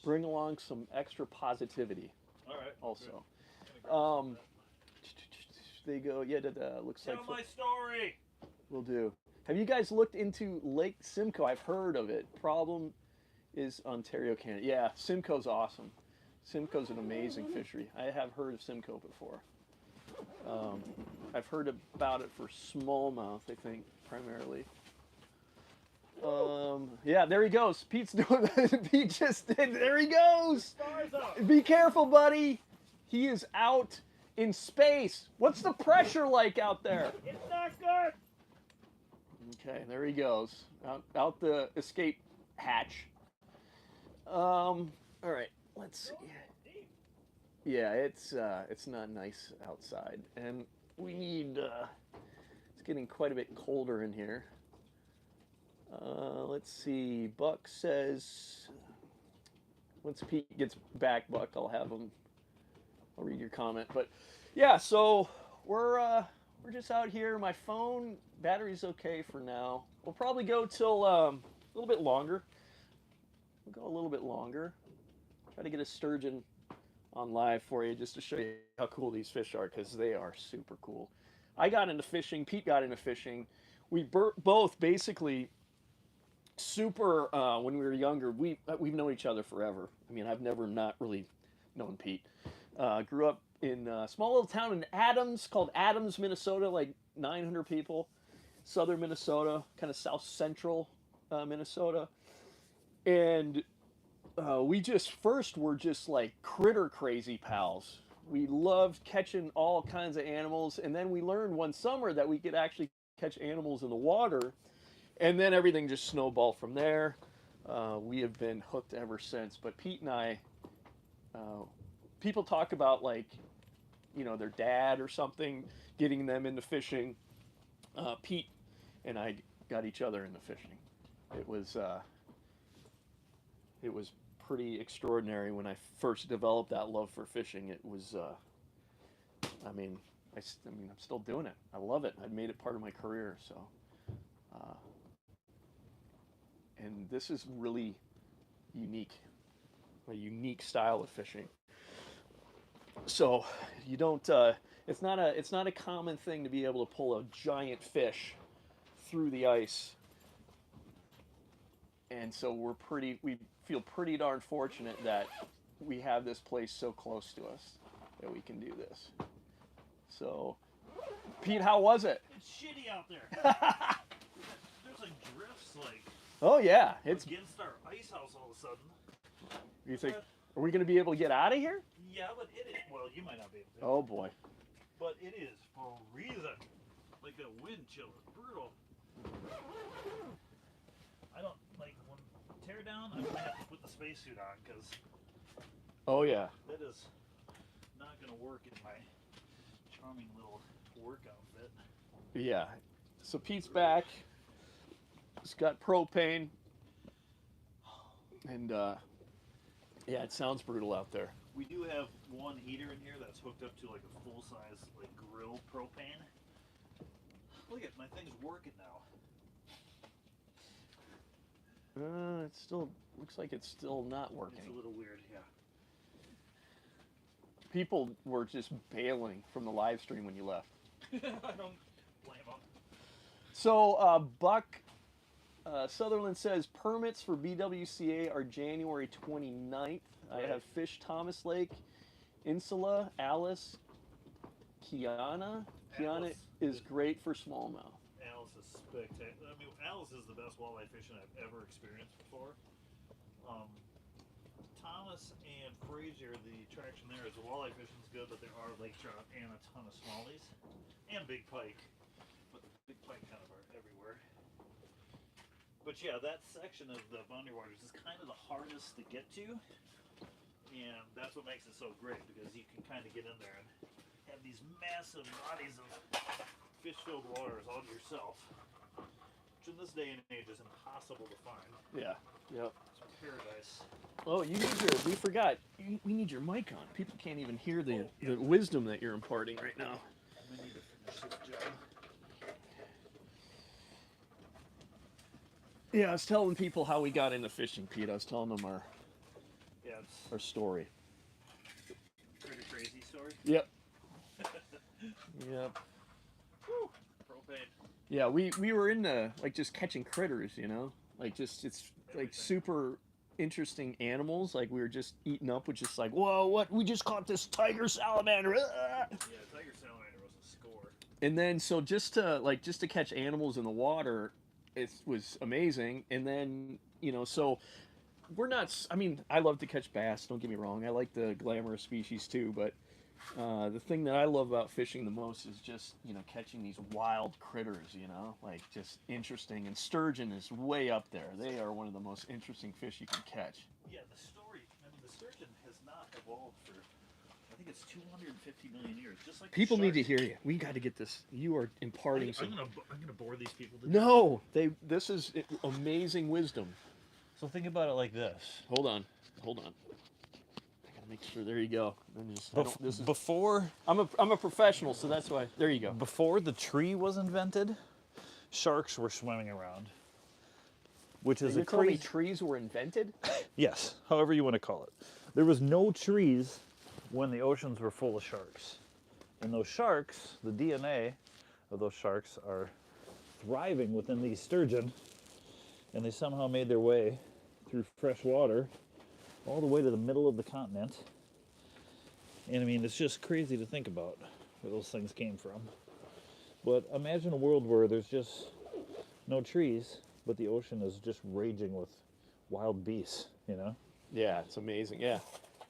Bring along some extra positivity. All right. Also, Good. they go. Yeah, that looks Tell like. my story. Will do. Have you guys looked into Lake Simcoe? I've heard of it. Problem is Ontario, Canada. Yeah, Simcoe's awesome. Simcoe's an amazing fishery. I have heard of Simcoe before. I've heard about it for smallmouth, I think, primarily. Yeah, there he goes. Pete's doing that. Pete just did. There he goes. Stars up. Be careful, buddy. He is out in space. What's the pressure like out there? It's not good. Okay, there he goes. Out the escape hatch. All right, let's see. Yeah, it's not nice outside, and we need. It's getting quite a bit colder in here. Let's see. Buck says, once Pete gets back, Buck, I'll read your comment. But yeah, so we're just out here. My phone battery's okay for now. We'll probably go till a little bit longer. We'll go a little bit longer. Try to get a sturgeon on live for you just to show you how cool these fish are, because they are super cool. I got into fishing. Pete got into fishing. We both basically super when we were younger. We've known each other forever. I mean, I've never not really known Pete. Grew up in a small little town in Adams called Adams, Minnesota, like 900 people. Southern Minnesota, kind of south central Minnesota. And we just first were just like critter crazy pals. We loved catching all kinds of animals, and then we learned one summer that we could actually catch animals in the water, and then everything just snowballed from there. We have been hooked ever since. But Pete and I, people talk about like, their dad or something getting them into fishing. Pete and I got each other into fishing. It was pretty extraordinary when I first developed that love for fishing. It was, I'm still doing it. I love it. I've made it part of my career. So, and this is really unique, a unique style of fishing. So you don't, it's not a common thing to be able to pull a giant fish through the ice. And so we feel pretty darn fortunate that we have this place so close to us that we can do this. So, Pete, how was it? It's shitty out there. There's like drifts like. Oh yeah, it's against our ice house all of a sudden. You think, are we going to be able to get out of here? Yeah, but it is. Well, you might not be able to. Oh boy. But it is freezing. Like a wind chill. It's brutal. I don't like when tear down. I'm gonna have to put the spacesuit on because. Oh yeah. That is not gonna work in my charming little work outfit. Yeah. So Pete's back. He's got propane. And yeah, it sounds brutal out there. We do have one heater in here that's hooked up to like a full-size like grill propane. Look at my thing's working now. It still looks like it's still not working. It's a little weird, yeah. People were just bailing from the live stream when you left. I don't blame them. So, Buck Sutherland says permits for BWCA are January 29th. Right. I have Fish Thomas Lake, Insula, Alice, Kiana. Kiana is great for smallmouth. Alice is spectacular. I mean, Alice is the best walleye fishing I've ever experienced before. Thomas and Frazier, the attraction there is the walleye fishing's good, but there are lake trout and a ton of smallies and big pike. But the big pike kind of are everywhere. But yeah, that section of the boundary waters is kind of the hardest to get to, and that's what makes it so great, because you can kind of get in there and have these massive bodies of fish-filled waters all to yourself, which in this day and age is impossible to find. Yeah. Yep. It's paradise. Oh, we forgot. We need your mic on. People can't even hear the wisdom that you're imparting right now. I need to finish this job. Yeah, I was telling people how we got into fishing, Pete. I was telling them our story. Pretty crazy story. Yep. Yep. Whew. Propane. Yeah, we were into like just catching critters, you know, like just it's like super interesting animals. Like we were just eating up with just like, whoa, what? We just caught this tiger salamander. Yeah, tiger salamander was a score. And then so just to catch animals in the water, it was amazing. And then so we're not. I mean, I love to catch bass. Don't get me wrong. I like the glamorous species too, but. The thing that I love about fishing the most is just, catching these wild critters, like just interesting. And sturgeon is way up there. They are one of the most interesting fish you can catch. Yeah, the sturgeon has not evolved for, I think it's 250 million years. Just like people need to hear you. We got to get this. You are imparting I'm gonna bore these people to death. No, this is amazing wisdom. So think about it like this. Hold on. Make sure. There you go. Before I'm a professional, so that's why. There you go. Before the tree was invented, sharks were swimming around, which is a crazy. Trees were invented? Yes, however you want to call it. There was no trees when the oceans were full of sharks, and those sharks, the DNA of those sharks, are thriving within these sturgeon, and they somehow made their way through fresh water all the way to the middle of the continent. And I mean, it's just crazy to think about where those things came from. But imagine a world where there's just no trees, but the ocean is just raging with wild beasts, Yeah, it's amazing. Yeah.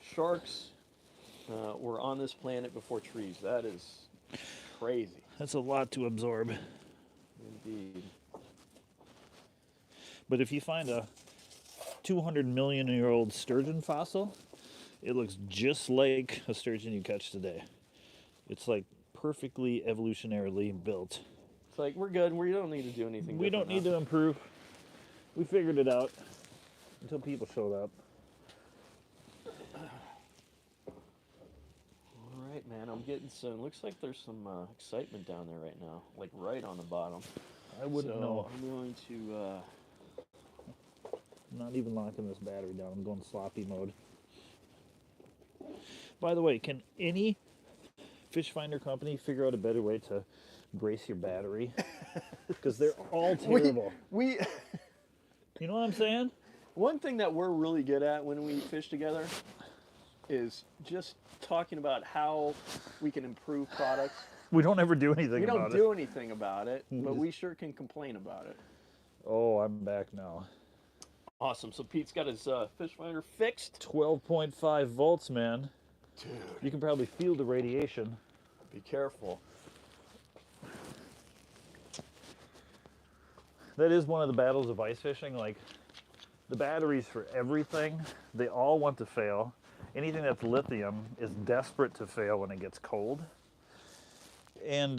Sharks were on this planet before trees. That is crazy. That's a lot to absorb. Indeed. But if you find a 200-million-year-old sturgeon fossil, it looks just like a sturgeon you catch today. It's like perfectly evolutionarily built. It's like, we're good. We don't need to do anything. We don't need to improve. We figured it out until people showed up. All right, man. I'm getting some. Looks like there's some excitement down there right now, like right on the bottom. I wouldn't know. I'm going to. I'm not even locking this battery down. I'm going sloppy mode. By the way, can any fish finder company figure out a better way to brace your battery? Because they're all terrible. We You know what I'm saying? One thing that we're really good at when we fish together is just talking about how we can improve products. We don't ever do anything about it. We don't do anything about it, but we sure can complain about it. Oh, I'm back now. Awesome. So Pete's got his fish finder fixed. 12.5 volts, man. Dude. You can probably feel the radiation. Be careful. That is one of the battles of ice fishing. Like, the batteries for everything, they all want to fail. Anything that's lithium is desperate to fail when it gets cold. And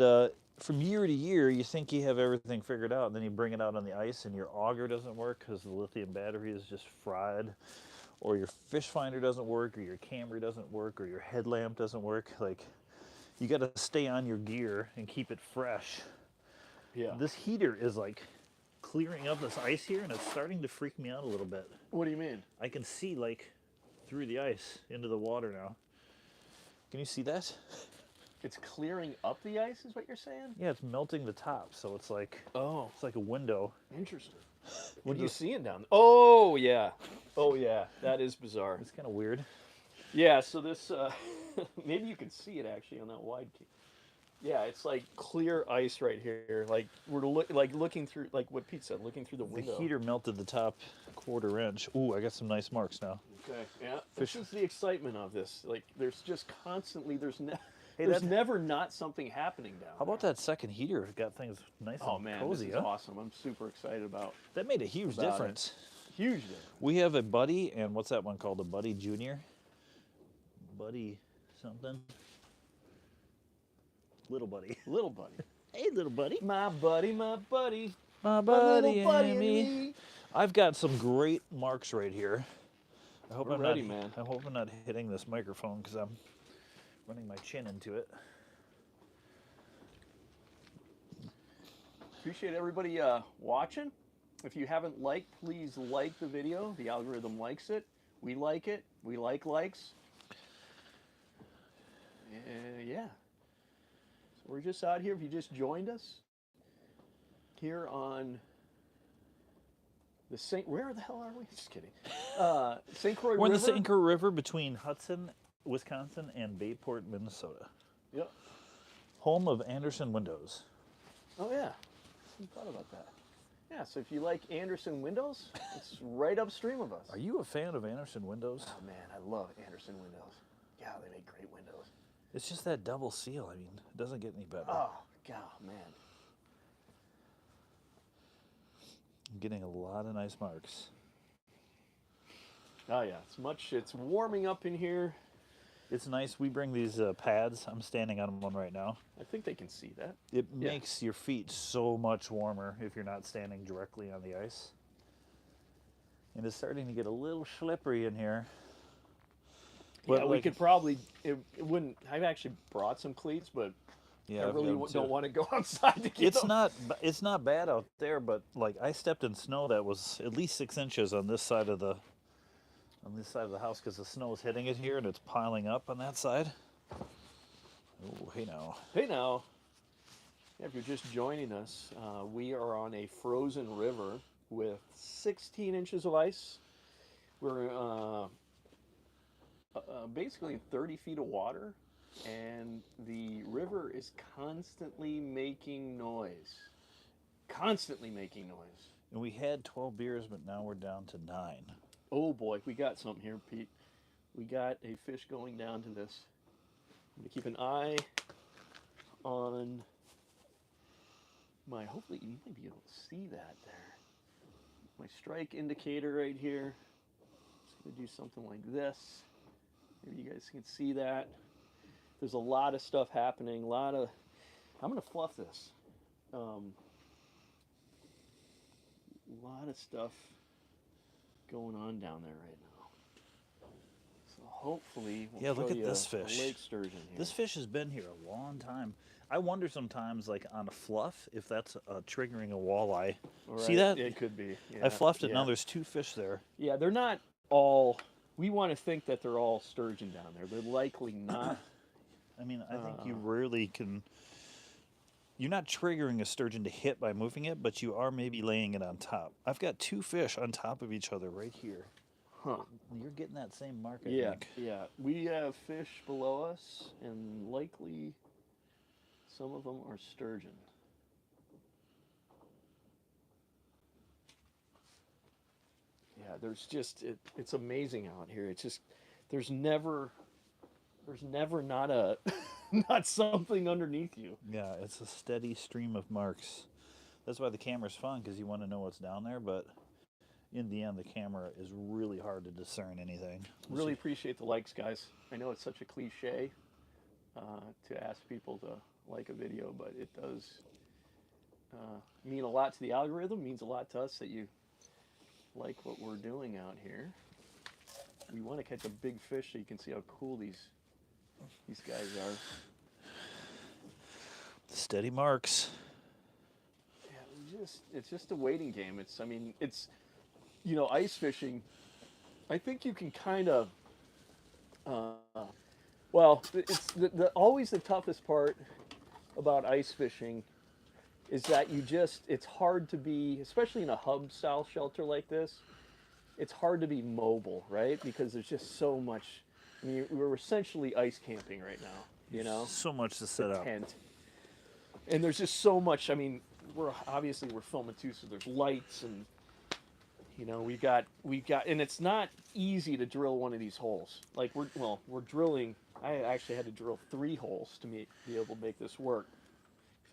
from year to year, you think you have everything figured out, and then you bring it out on the ice and your auger doesn't work because the lithium battery is just fried, or your fish finder doesn't work, or your camera doesn't work, or your headlamp doesn't work. Like, you got to stay on your gear and keep it fresh Yeah. This heater is like clearing up this ice here, and it's starting to freak me out a little bit. What do you mean? I can see like through the ice into the water now. Can you see that? It's clearing up the ice, is what you're saying? Yeah, it's melting the top, so it's like Oh, a window. interesting. What are into you seeing down there? Oh, yeah. Oh, yeah. That is bizarre. It's kind of weird. Yeah, so this, maybe you can see it actually on that wide cam. Yeah, it's like clear ice right here. Like we're looking through, like what Pete said, looking through the window. The heater melted the top 1/4 inch. Ooh, I got some nice marks now. Okay, yeah. Fish. This is the excitement of this. Like there's just constantly, Hey, there's never not something happening down How about there. that second heater? It got things nice Oh and man, cozy, this is huh? awesome. I'm super excited about. That made a huge About it. difference. Huge difference. We have a Buddy, and what's that one called? A Buddy Junior? Buddy something? Little Buddy. Little buddy. Hey, little buddy. My buddy, my buddy. My My buddy, little buddy and and me. me. I've got some great marks right here. I hope We're I'm ready, not, man. I hope I'm not hitting this microphone because I'm running my chin into it. Appreciate everybody watching. If you haven't liked, please like the video. The algorithm likes it. We like it. We like likes. Yeah. So we're just out here. If you just joined us here on the St. Where the hell are we? Just kidding. St. Croix We're in River. the St. Croix River between Hudson, Wisconsin, and Bayport, Minnesota. Yep. Home of Anderson Windows. Oh yeah. I thought about that. Yeah. So if you like Anderson Windows, it's right upstream of us. Are you a fan of Anderson Windows? Oh man, I love Anderson Windows. Yeah, they make great windows. It's just that double seal. I mean, it doesn't get any better. Oh God, man. I'm getting a lot of nice marks. Oh yeah, it's warming up in here. It's nice. We bring these pads. I'm standing on one right now. I think they can see that. It Yeah. makes your feet so much warmer if you're not standing directly on the ice. And it's starting to get a little slippery in here. Yeah, But, we like, could probably. It wouldn't. I've actually brought some cleats, but yeah, I I've really got 'em too. don't want to go outside to get It's them. it's not bad out there, but like I stepped in snow that was at least 6 inches on this side of the house because the snow is hitting it here and it's piling up on that side. Oh, hey now. Hey now. Yeah, if you're just joining us, we are on a frozen river with 16 inches of ice. We're basically 30 feet of water, and the river is constantly making noise. Constantly making noise. And we had 12 beers, but now we're down to 9. Oh boy, we got something here, Pete. We got a fish going down to this. I'm gonna keep an eye on my, hopefully you might be able to see that there. My strike indicator right here. Just gonna do something like this. Maybe you guys can see that. There's a lot of stuff happening, I'm gonna fluff this. A lot of stuff going on down there right now. So hopefully we'll Yeah, look show at you this a fish. Lake Sturgeon here. This fish has been here a long time. I wonder sometimes, like on a fluff, if that's triggering a walleye. See Right, that? It could be. I fluffed it. Yeah. Now there's 2 fish there. Yeah, they're not all. We want to think that they're all sturgeon down there. They're likely not. I mean, I think you rarely can. You're not triggering a sturgeon to hit by moving it, but you are maybe laying it on top. I've got 2 fish on top of each other right here. Huh. You're getting that same mark, I Yeah, think. yeah. We have fish below us, and likely some of them are sturgeon. Yeah, there's just it's amazing out here. It's just there's never not a not something underneath you. Yeah, it's a steady stream of marks. That's why the camera's fun, because you want to know what's down there, but in the end, the camera is really hard to discern anything. Really appreciate the likes, guys. I know it's such a cliche to ask people to like a video, but it does mean a lot to the algorithm, means a lot to us that you like what we're doing out here. We want to catch a big fish so you can see how cool these guys are. Steady marks. it's just a waiting game. I mean, it's, ice fishing. I think you can kind of, uh, well, it's always the toughest part about ice fishing is that it's hard to be, especially in a hub style shelter like this, it's hard to be mobile, right? Because there's just so much. I mean, we're essentially ice camping right now, So much to set the up. tent. And there's just so much. I mean, we're filming too, so there's lights and we got, and it's not easy to drill one of these holes. Like we're drilling. I actually had to drill 3 holes to be able to make this work.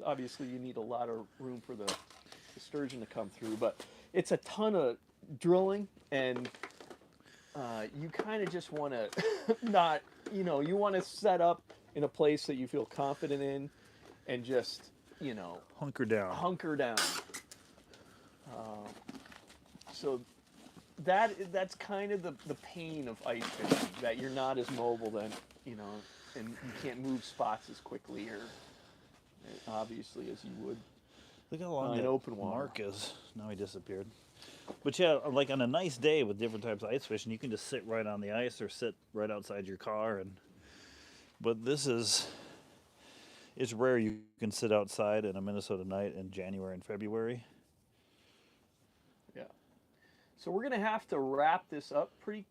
Obviously, you need a lot of room for the sturgeon to come through, but it's a ton of drilling, and you kind of just want to not, you want to set up in a place that you feel confident in, and just, Hunker down. hunker down. So that's kind of the pain of ice fishing, that you're not as mobile then, and you can't move spots as quickly or obviously as you would Look how long in that open water. mark is. Now he disappeared. But yeah, like on a nice day with different types of ice fishing, you can just sit right on the ice or sit right outside your car. But it's rare you can sit outside in a Minnesota night in January and February. Yeah. So we're gonna have to wrap this up pretty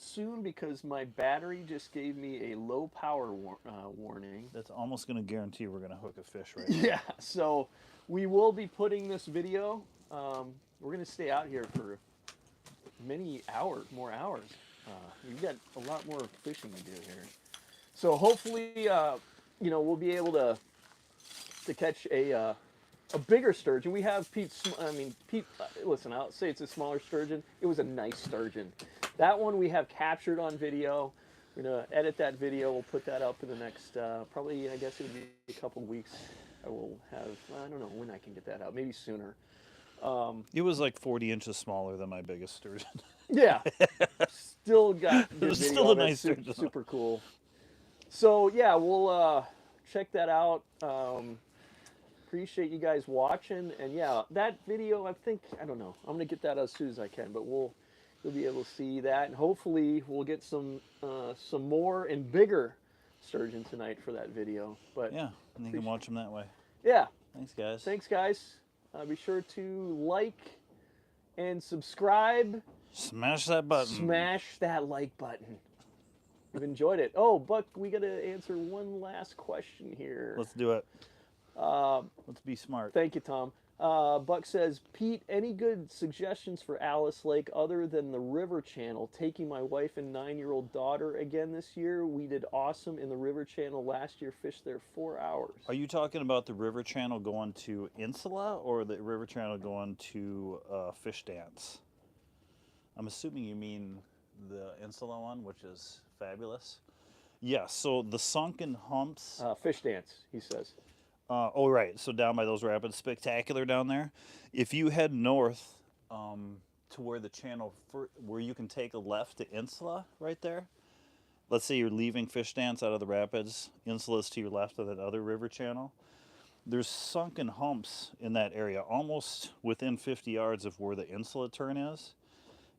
soon because my battery just gave me a low power warning. That's almost going to guarantee we're going to hook a fish right now. Yeah. So we will be putting this video. We're gonna stay out here for more hours. We've got a lot more fishing to do here. So hopefully, we'll be able to catch a bigger sturgeon. We have Pete. Listen, I'll say it's a smaller sturgeon. It was a nice sturgeon. That one we have captured on video. We're gonna edit that video. We'll put that up in the next probably. I guess it'll be a couple weeks. I will have. I don't know when I can get that out. Maybe sooner. It was like 40 inches smaller than my biggest sturgeon. Yeah, still got good was video. still a That's nice sturgeon. super cool. So yeah, we'll check that out. Appreciate you guys watching, and yeah, that video. I don't know. I'm gonna get that as soon as I can, but you'll be able to see that, and hopefully we'll get some more and bigger sturgeon tonight for that video. But Yeah, and you can watch them that way. yeah, Thanks, guys. thanks guys. Be sure to like and subscribe. Smash that button. Smash that like button. I've enjoyed it. Oh, Buck, we got to answer one last question here. Let's do it. Let's be smart. Thank you, Tom. Buck says, Pete, any good suggestions for Alice Lake other than the River Channel? Taking my wife and 9-year-old daughter again this year. We did awesome in the River Channel last year. Fished there 4 hours. Are you talking about the River Channel going to Insula or the River Channel going to Fish Dance? I'm assuming you mean the Insula one, which is fabulous. Yeah, so the sunken humps. Fish Dance, he says. Right. So down by those rapids, spectacular down there. If you head north to where the channel, where you can take a left to Insula, right there. Let's say you're leaving Fish Dance out of the rapids. Insula's to your left of that other river channel. There's sunken humps in that area, almost within 50 yards of where the Insula turn is.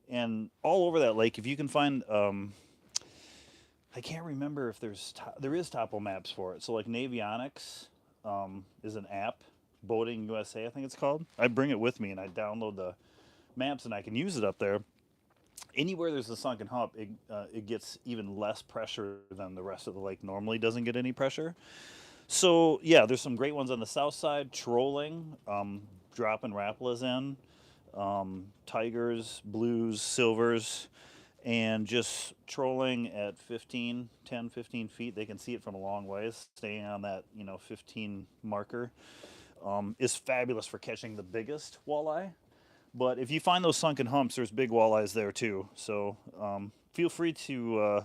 And all over that lake, if you can find, I can't remember if there is topo maps for it. So like Navionics is an app, Boating USA, I think it's called. I bring it with me and I download the maps and I can use it up there. Anywhere there's a sunken hump, it gets even less pressure than the rest of the lake normally doesn't get any pressure. So yeah, there's some great ones on the south side, trolling, dropping Rapalas in. Tigers, blues, silvers, and just trolling at 10, 15 feet. They can see it from a long ways. Staying on that, 15 marker is fabulous for catching the biggest walleye. But if you find those sunken humps, there's big walleyes there too. So feel free to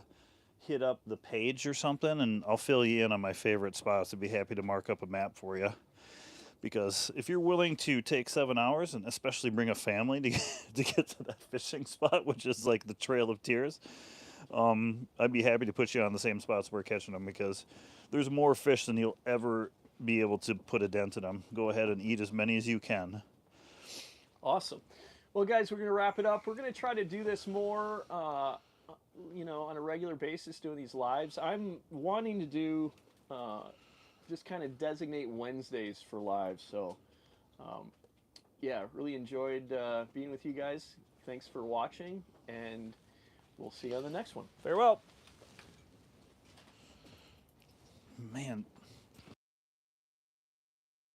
hit up the page or something, and I'll fill you in on my favorite spots. I'd be happy to mark up a map for you. Because if you're willing to take 7 hours, and especially bring a family to get to that fishing spot, which is like the Trail of Tears, I'd be happy to put you on the same spots we're catching them, because there's more fish than you'll ever be able to put a dent in them. Go ahead and eat as many as you can. Awesome. Well, guys, we're going to wrap it up. We're going to try to do this more, on a regular basis, doing these lives. I'm wanting to do just kind of designate Wednesdays for lives. So, yeah, really enjoyed being with you guys. Thanks for watching, and we'll see you on the next one. Farewell. Man.